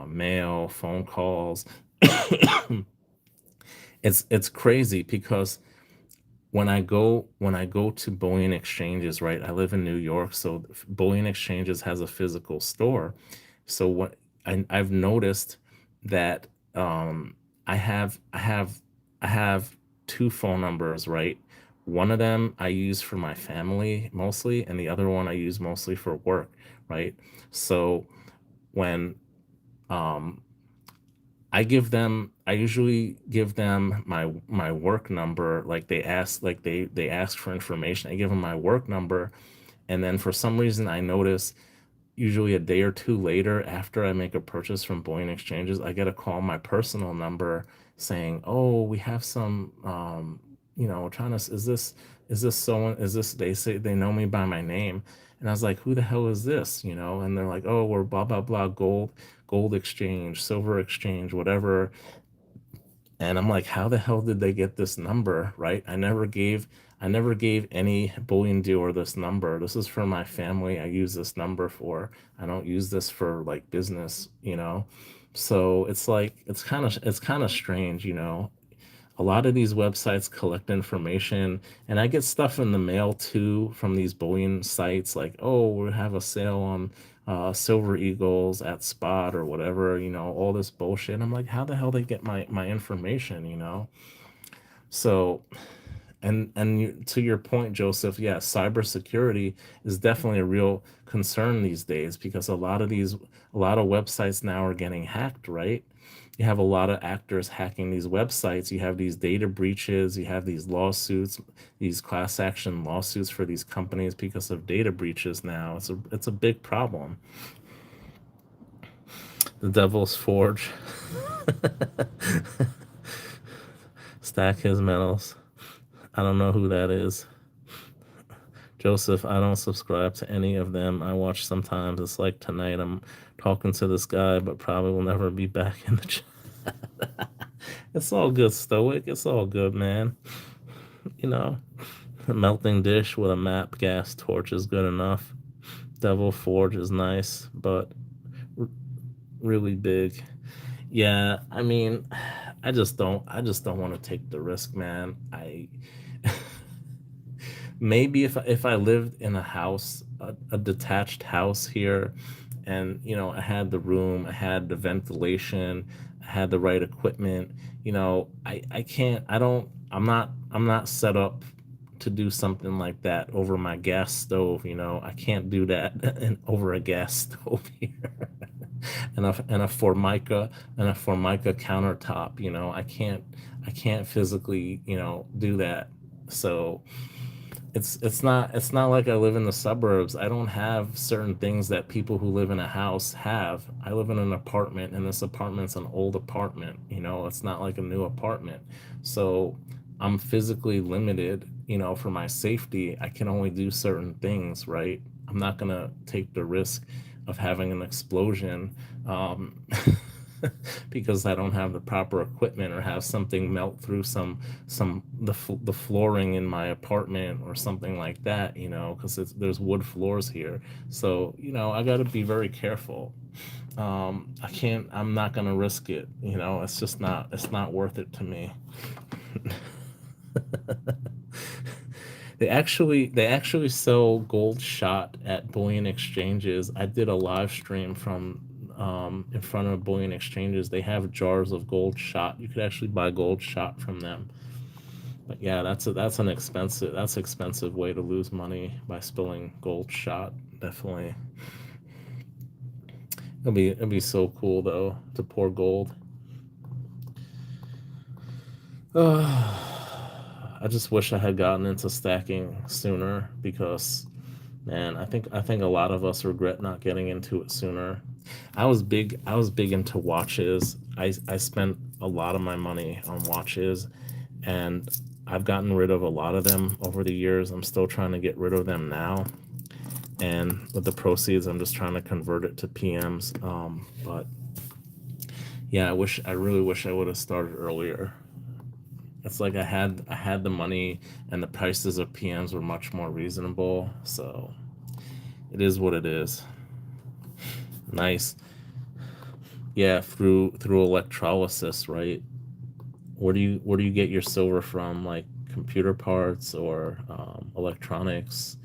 mail, phone calls. It's crazy because when I go to bullion exchanges, right? I live in New York, so bullion exchanges has a physical store. So I've noticed that I have I have I have two phone numbers, right? One of them I use for my family mostly, and the other one I use mostly for work, right? So when um I usually give them my work number. Like they ask for information. I give them my work number, and then for some reason I notice usually a day or two later after I make a purchase from Boyne Exchanges, I get a call on my personal number saying, "Oh, we have some, trying to, is this someone, is this, they say they know me by my name." And I was like, "Who the hell is this?" And they're like, "Oh, we're blah, blah, blah, gold exchange, silver exchange, whatever." And I'm like, how the hell did they get this number, right? I never gave any bullion dealer this number. This is for my family. I use this number for. I don't use this for like business. So it's like it's kind of strange. A lot of these websites collect information, and I get stuff in the mail too from these bullion sites like, "Oh, we have a sale on silver eagles at spot or whatever," all this bullshit. I'm like, how the hell they get my information? So, to your point, Joseph, yeah, cybersecurity is definitely a real concern these days because a lot of websites now are getting hacked, right? You have a lot of actors hacking these websites. You have these data breaches. You have these lawsuits, these class action lawsuits for these companies because of data breaches. Now it's a big problem. The Devil's Forge. Stack his metals. I don't know who that is. Joseph, I don't subscribe to any of them. I watch sometimes. It's like tonight I'm talking to this guy, but probably will never be back in the chat. It's all good, Stoic. It's all good, man. You know, a melting dish with a map gas torch is good enough. Devil Forge is nice, but really big. Yeah, I mean, I just don't want to take the risk, man. Maybe if I lived in a house, a detached house here, and I had the room, I had the ventilation, I had the right equipment. I can't. I don't. I'm not set up to do something like that over my gas stove. I can't do that over a gas stove here. And a Formica countertop. I can't physically do that. So it's not like I live in the suburbs. I don't have certain things that people who live in a house have. I live in an apartment, and this apartment's an old apartment. It's not like a new apartment. So I'm physically limited, for my safety. I can only do certain things, right? I'm not gonna take the risk of having an explosion, because I don't have the proper equipment, or have something melt through the flooring in my apartment or something like that, because there's wood floors here. So I got to be very careful. I'm not gonna risk it. It's not worth it to me. They actually sell gold shot at bullion exchanges. I did a live stream from in front of bullion exchanges. They have jars of gold shot. You could actually buy gold shot from them. But yeah, that's expensive way to lose money by spilling gold shot. Definitely. It'll be so cool though to pour gold. I just wish I had gotten into stacking sooner, because man, I think a lot of us regret not getting into it sooner. I was big into watches. I spent a lot of my money on watches, and I've gotten rid of a lot of them over the years. I'm still trying to get rid of them now. And with the proceeds, I'm just trying to convert it to PMs. But yeah, I really wish I would have started earlier. It's like I had the money, and the prices of PMs were much more reasonable. So it is what it is. Nice. Yeah, through electrolysis, right? Where do you get your silver from? Like computer parts, or electronics?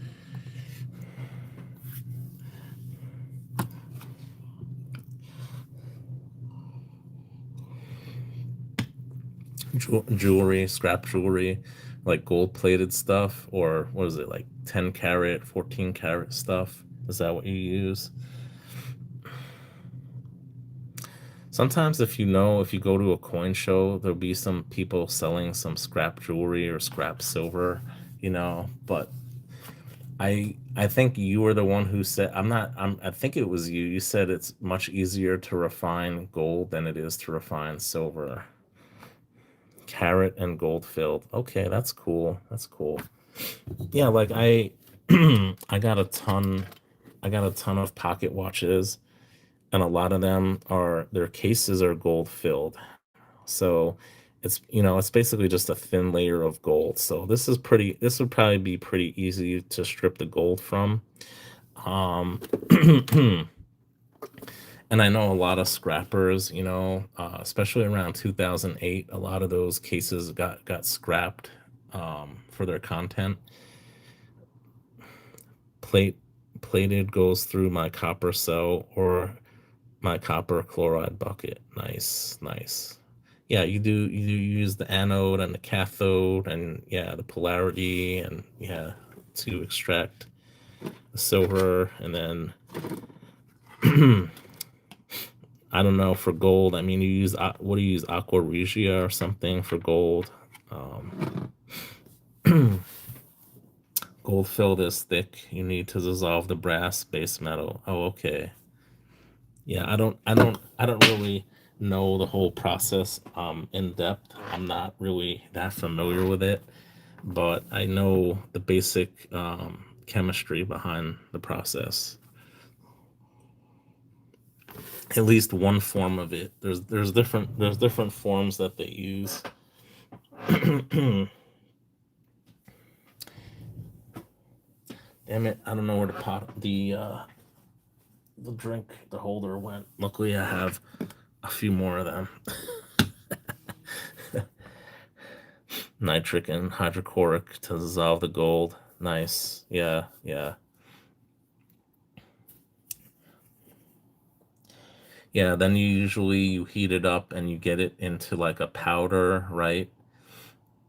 Jewelry, scrap jewelry, like gold plated stuff, or what is it, like 10 carat, 14 carat stuff? Is that what you use? Sometimes, if you go to a coin show, there'll be some people selling some scrap jewelry or scrap silver, but I think you were the one who said, I think it was you. You said it's much easier to refine gold than it is to refine silver. Carat and gold filled. Okay, that's cool. That's cool. Yeah, like I got a ton of pocket watches, and a lot of them are their cases are gold filled. So it's basically just a thin layer of gold. So this would probably be pretty easy to strip the gold from. Um and I know a lot of scrappers, especially around 2008, a lot of those cases got scrapped for their content. Plate Plated goes through my copper cell, or my copper chloride bucket. Nice, nice. Yeah, you use the anode and the cathode, and yeah, the polarity, and yeah, to extract the silver. And then I don't know, for gold. I mean, what do you use, aqua regia or something for gold? Um, Gold filled is thick. You need to dissolve the brass base metal. Oh, okay. Yeah, I don't really know the whole process in depth. I'm not really that familiar with it, but I know the basic chemistry behind the process. At least one form of it. There's different forms that they use. Damn it, I don't know where the drink, the holder went. Luckily I have a few more of them. Nitric and hydrochloric to dissolve the gold. Nice. Yeah, yeah. Yeah, then you heat it up and you get it into like a powder, right?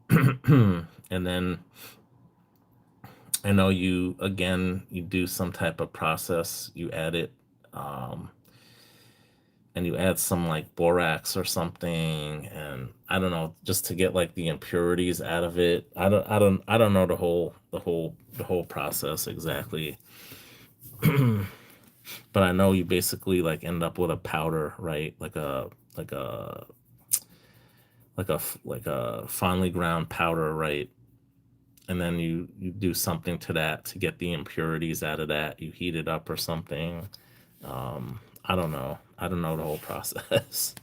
And then I know you again you do some type of process, you add it um and you add some like borax or something, and I don't know, just to get like the impurities out of it. I don't know the whole process exactly. But I know you basically like end up with a powder, right? Like a like a finely ground powder, right? And then you do something to that to get the impurities out of that. You heat it up or something. I don't know. I don't know the whole process.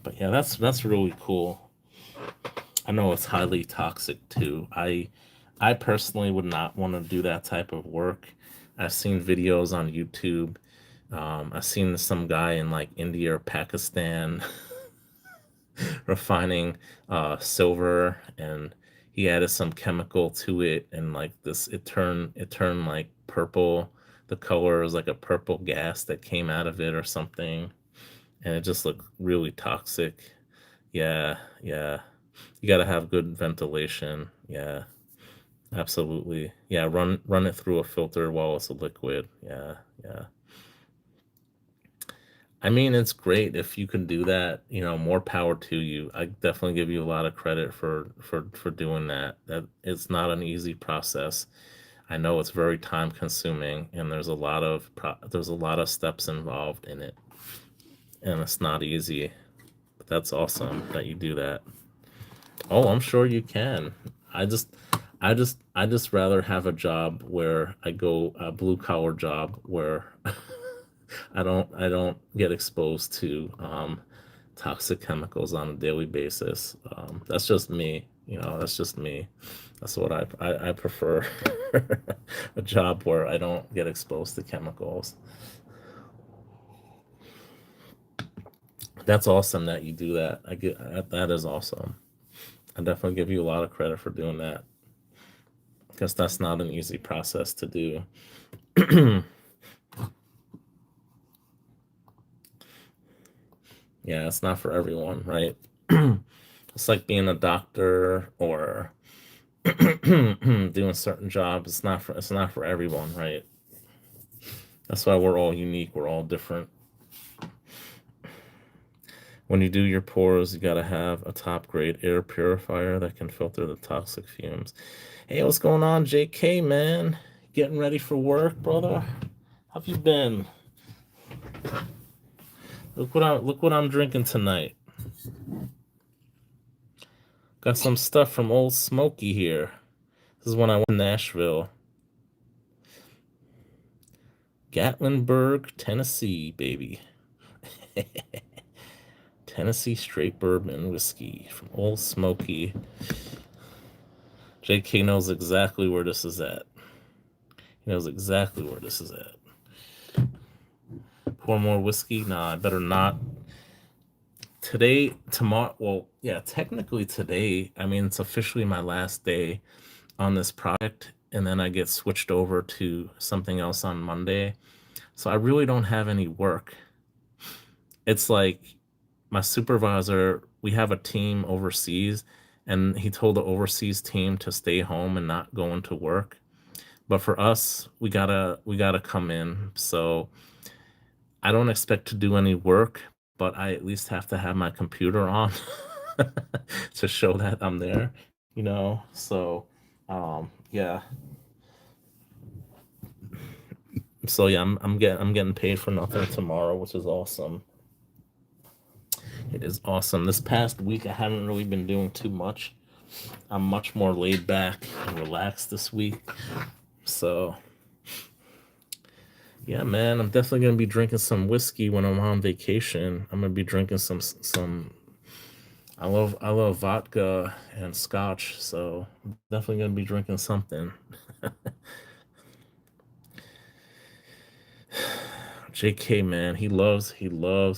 But yeah, that's really cool. I know it's highly toxic too. I personally would not want to do that type of work. I've seen videos on YouTube. I've seen some guy in like India or Pakistan refining silver, and he added some chemical to it, and like this, it turned like purple. The color was like a purple gas that came out of it or something, and it just looked really toxic. Yeah, yeah. You got to have good ventilation. Yeah, absolutely. Yeah, run it through a filter while it's a liquid. Yeah, yeah. I mean, it's great if you can do that. More power to you. I definitely give you a lot of credit for doing that. That it's not an easy process. I know it's very time consuming, and there's a lot of steps involved in it, and it's not easy. But that's awesome that you do that. Oh, I'm sure you can. I just rather have a job where I go a blue collar job where I don't get exposed to toxic chemicals on a daily basis. That's just me. That's just me. That's what I prefer a job where I don't get exposed to chemicals. That's awesome that you do that. That is awesome. I definitely give you a lot of credit for doing that because that's not an easy process to do. Yeah, it's not for everyone, right? It's like being a doctor or doing certain jobs. It's not for everyone, right? That's why we're all unique. We're all different. When you do your pores, you gotta have a top grade air purifier that can filter the toxic fumes. Hey, what's going on, JK, man? Getting ready for work, brother? How have you been? Look what I'm drinking tonight. Got some stuff from Old Smoky here. This is when I went to Nashville, Gatlinburg, Tennessee, baby. Tennessee straight bourbon whiskey from Old Smoky. JK knows exactly where this is at. He knows exactly where this is at. Pour more whiskey? Nah, I better not. Today, tomorrow, well, yeah, technically today, I mean, it's officially my last day on this project, and then I get switched over to something else on Monday. So I really don't have any work. It's like my supervisor, we have a team overseas, and he told the overseas team to stay home and not go into work. But for us, we gotta come in. So I don't expect to do any work, but I at least have to have my computer on to show that I'm there. So yeah. So yeah, I'm getting paid for nothing tomorrow, which is awesome. It is awesome. This past week I haven't really been doing too much. I'm much more laid back and relaxed this week. So yeah, man, I'm definitely gonna be drinking some whiskey when I'm on vacation. I'm gonna be drinking some. I love vodka and scotch, so I'm definitely gonna be drinking something. JK, man, he loves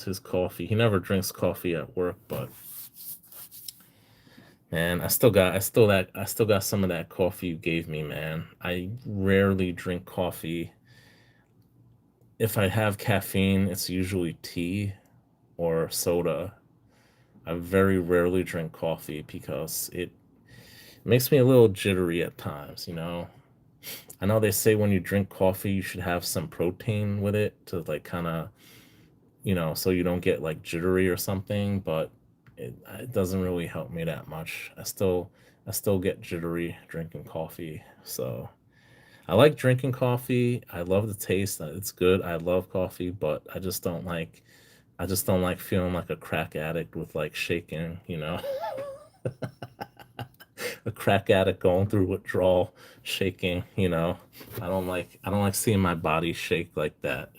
his coffee. He never drinks coffee at work, but Man, I still got some of that coffee you gave me, man. I rarely drink coffee. If I have caffeine, it's usually tea or soda. I very rarely drink coffee because it makes me a little jittery at times, you know. I know they say when you drink coffee, you should have some protein with it to like kind of, so you don't get like jittery or something, but it doesn't really help me that much. I still get jittery drinking coffee. So I like drinking coffee. I love the taste. It's good. I love coffee, but I just don't like feeling like a crack addict with like shaking, a crack addict going through withdrawal, shaking. I don't like seeing my body shake like that.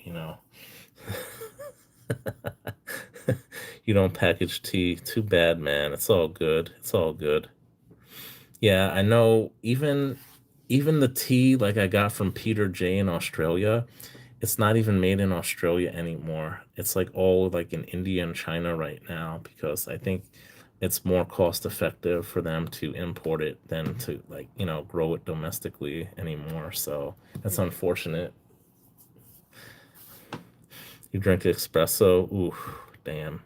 You don't package tea. Too bad, man. It's all good. It's all good. Yeah, I know even the tea like I got from Peter J in Australia, it's not even made in Australia anymore. It's like all like in India and China right now because I think it's more cost effective for them to import it than to like, grow it domestically anymore. So that's unfortunate. You drink espresso, ooh, damn.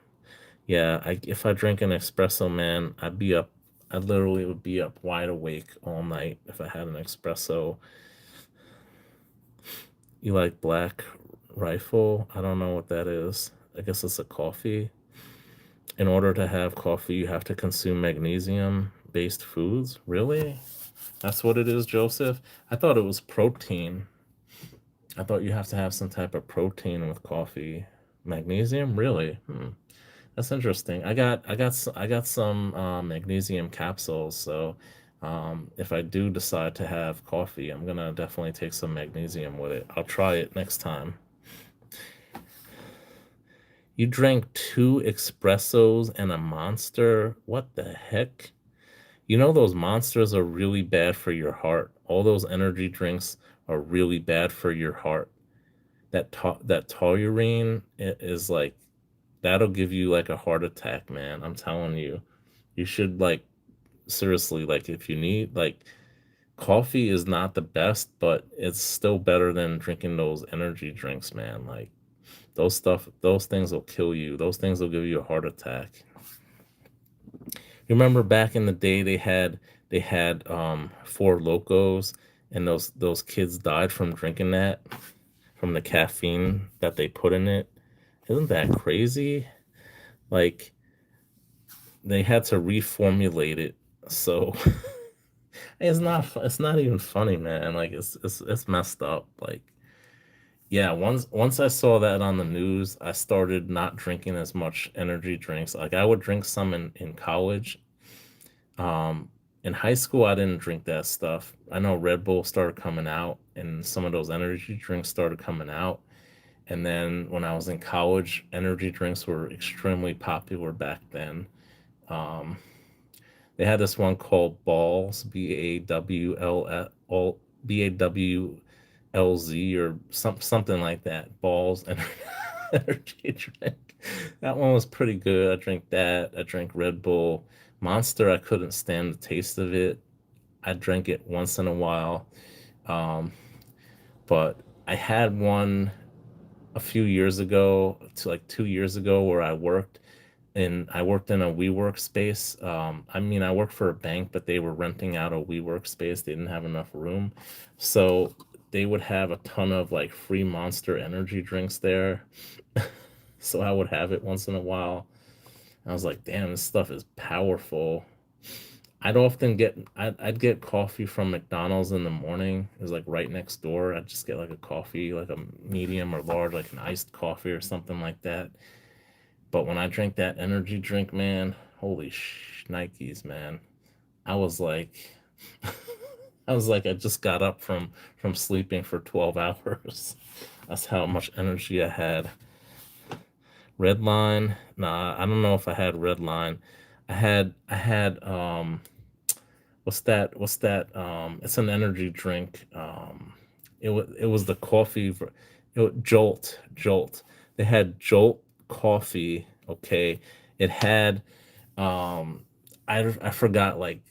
Yeah, if I drink an espresso, man, I literally would be up wide awake all night if I had an espresso. You like Black Rifle? I don't know what that is. I guess it's a coffee. In order to have coffee, you have to consume magnesium-based foods. Really? That's what it is, Joseph? I thought it was protein. I thought you have to have some type of protein with coffee. Magnesium? Really? Hmm. That's interesting. I got some magnesium capsules, so if I do decide to have coffee, I'm gonna definitely take some magnesium with it. I'll try it next time. You drank two espressos and a monster? What the heck? You know those monsters are really bad for your heart. All those energy drinks are really bad for your heart. That taurine is like that'll give you like a heart attack, man. I'm telling you. You should like seriously like if you need like coffee is not the best, but it's still better than drinking those energy drinks, man. Like those things will kill you. Those things will give you a heart attack. You remember back in the day they had Four Locos and those kids died from drinking that, from the caffeine that they put in it. Isn't that crazy? Like they had to reformulate it. So it's not even funny, man. Like it's messed up. Like yeah, once I saw that on the news, I started not drinking as much energy drinks. Like I would drink some in college. Um, in high school, I didn't drink that stuff. I know Red Bull started coming out, and some of those energy drinks started coming out. And then when I was in college, energy drinks were extremely popular back then. Um, they had this one called Balls, BAWLZ or something like that. Balls and energy drink. That one was pretty good. I drank that. I drank Red Bull. Monster, I couldn't stand the taste of it. I drank it once in a while. Um, but I had one a few years ago, to like 2 years ago, where I worked in a WeWork space. I mean, I worked for a bank, but they were renting out a WeWork space. They didn't have enough room, so they would have a ton of like free Monster energy drinks there. So I would have it once in a while. I was like, damn, this stuff is powerful. I'd get coffee from McDonald's in the morning. It was like right next door. I'd just get like a coffee, like a medium or large, like an iced coffee or something like that. But when I drank that energy drink, man, holy Nikes, man. I was like, I just got up from sleeping for 12 hours. That's how much energy I had. Red line, nah, I don't know if I had red line. I had what's that? It's an energy drink. It was the coffee. Jolt. They had Jolt coffee. Okay, it had um I forgot like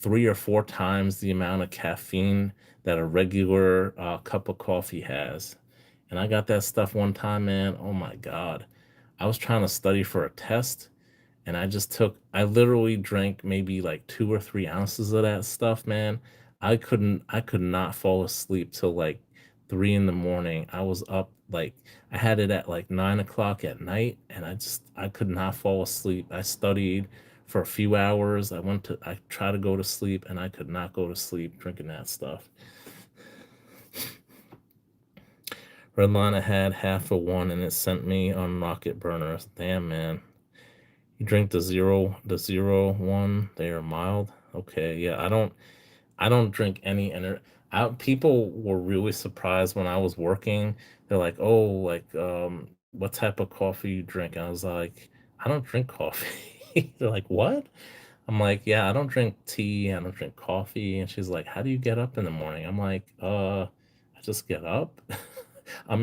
3 or 4 times the amount of caffeine that a regular cup of coffee has. And I got that stuff one time, man. Oh my God. I was trying to study for a test, and I literally drank maybe like 2 or 3 ounces of that stuff, man. I could not fall asleep till like 3 in the morning. I was up like, I had it at like 9 o'clock at night, and I could not fall asleep. I studied for a few hours. I tried to go to sleep, and I could not go to sleep drinking that stuff. Redline had half of one, and it sent me on rocket burners. Damn, man. You drink the zero one. They are mild. Okay, yeah. I don't drink any energy. People were really surprised when I was working. They're like, "Oh, like, what type of coffee you drink?" I was like, "I don't drink coffee." They're like, "What?" I'm like, "Yeah, I don't drink tea. I don't drink coffee." And she's like, "How do you get up in the morning?" I'm like, I just get up." I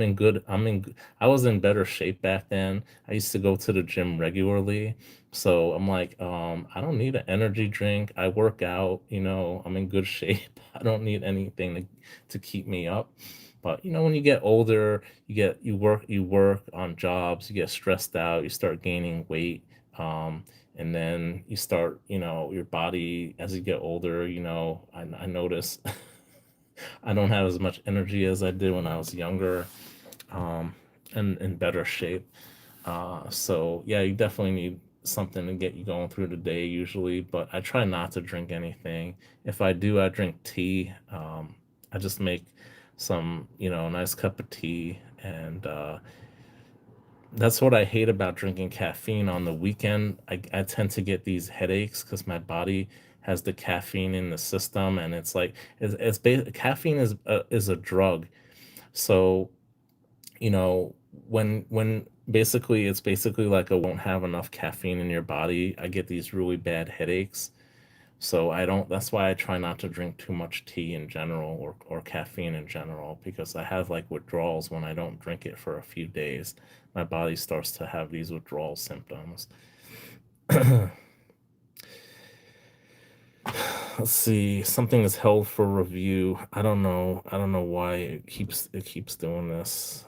was in better shape back then. I used to go to the gym regularly. So I'm like, I don't need an energy drink. I work out, I'm in good shape. I don't need anything to keep me up. But when you get older, you work on jobs, you get stressed out, you start gaining weight. And then you start, your body as you get older, I notice I don't have as much energy as I did when I was younger, um, and in better shape. So yeah, you definitely need something to get you going through the day usually, but I try not to drink anything. If I do, I drink tea. I just make some, nice cup of tea, and that's what I hate about drinking caffeine on the weekend. I tend to get these headaches because my body has the caffeine in the system, and it's like caffeine is a drug. So when basically it's basically like I won't have enough caffeine in your body, I get these really bad headaches. So I don't that's why I try not to drink too much tea in general, or caffeine in general, because I have like withdrawals when I don't drink it for a few days. My body starts to have these withdrawal symptoms. Let's see. Something is held for review. I don't know. I don't know why it keeps doing this.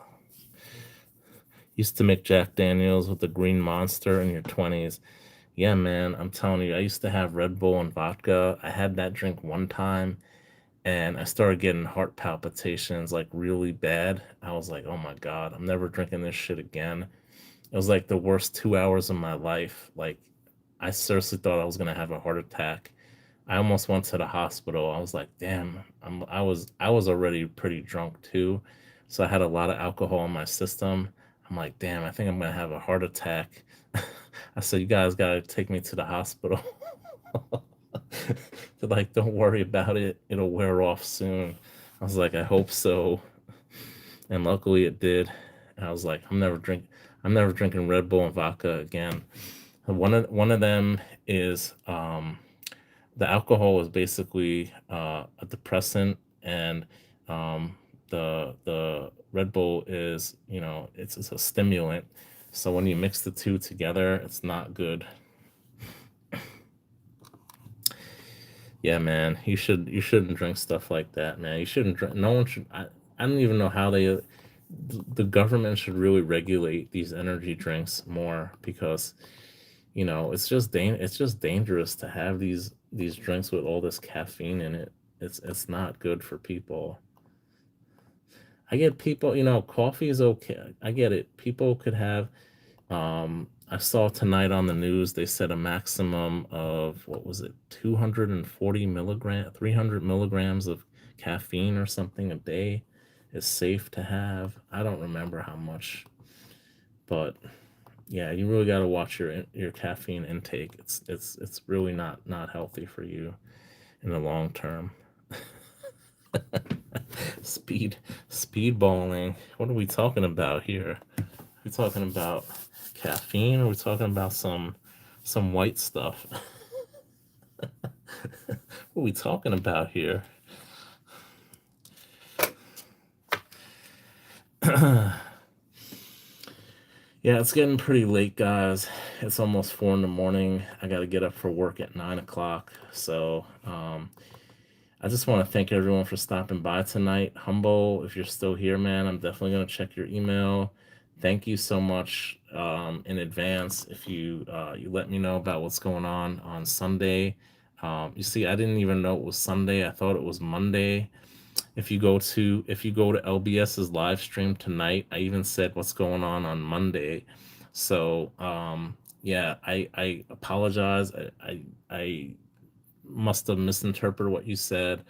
Used to make Jack Daniels with the Green Monster in your 20s. Yeah, man, I'm telling you, I used to have Red Bull and vodka. I had that drink one time, and I started getting heart palpitations like really bad. I was like, "Oh my God, I'm never drinking this shit again." It was like the worst 2 hours of my life. Like, I seriously thought I was gonna have a heart attack. I almost went to the hospital. I was like, "Damn, I was already pretty drunk too." So I had a lot of alcohol in my system. I'm like, "Damn, I think I'm gonna have a heart attack." I said, "You guys gotta take me to the hospital." They're like, "Don't worry about it. It'll wear off soon." I was like, "I hope so." And luckily it did. And I was like, I'm never drinking Red Bull and vodka again. And one of them is, the alcohol is basically a depressant, and the Red Bull is, it's a stimulant. So when you mix the two together, it's not good. Yeah, man, you shouldn't drink stuff like that, man. You shouldn't drink. No one should. I don't even know how the government should really regulate these energy drinks more, because it's just dangerous to have these drinks with all this caffeine in it. It's not good for people. I get people, coffee is okay. I get it. People could have, I saw tonight on the news, they said a maximum of, what was it, 240 milligram, 300 milligrams of caffeine or something a day is safe to have. I don't remember how much, but yeah, you really got to watch your caffeine intake. It's really not healthy for you in the long term. Speed Speedballing. What are we talking about here? We talking about caffeine, or are we talking about some white stuff? What are we talking about here? Yeah, it's getting pretty late, guys. It's almost 4 in the morning. I got to get up for work at 9 o'clock. So, I just want to thank everyone for stopping by tonight. Humble, if you're still here, man, I'm definitely going to check your email. Thank you so much in advance if you let me know about what's going on Sunday. You see, I didn't even know it was Sunday. I thought it was Monday. If you go to LBS's live stream tonight, I even said what's going on Monday. So yeah, I apologize. I must have misinterpreted what you said.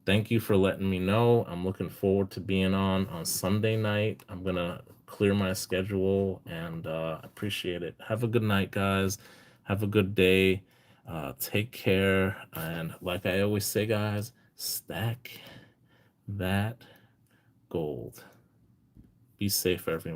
Thank you for letting me know. I'm looking forward to being on Sunday night. I'm gonna clear my schedule and appreciate it. Have a good night, guys. Have a good day. Take care. And like I always say, guys, stack that gold. Be safe, everyone.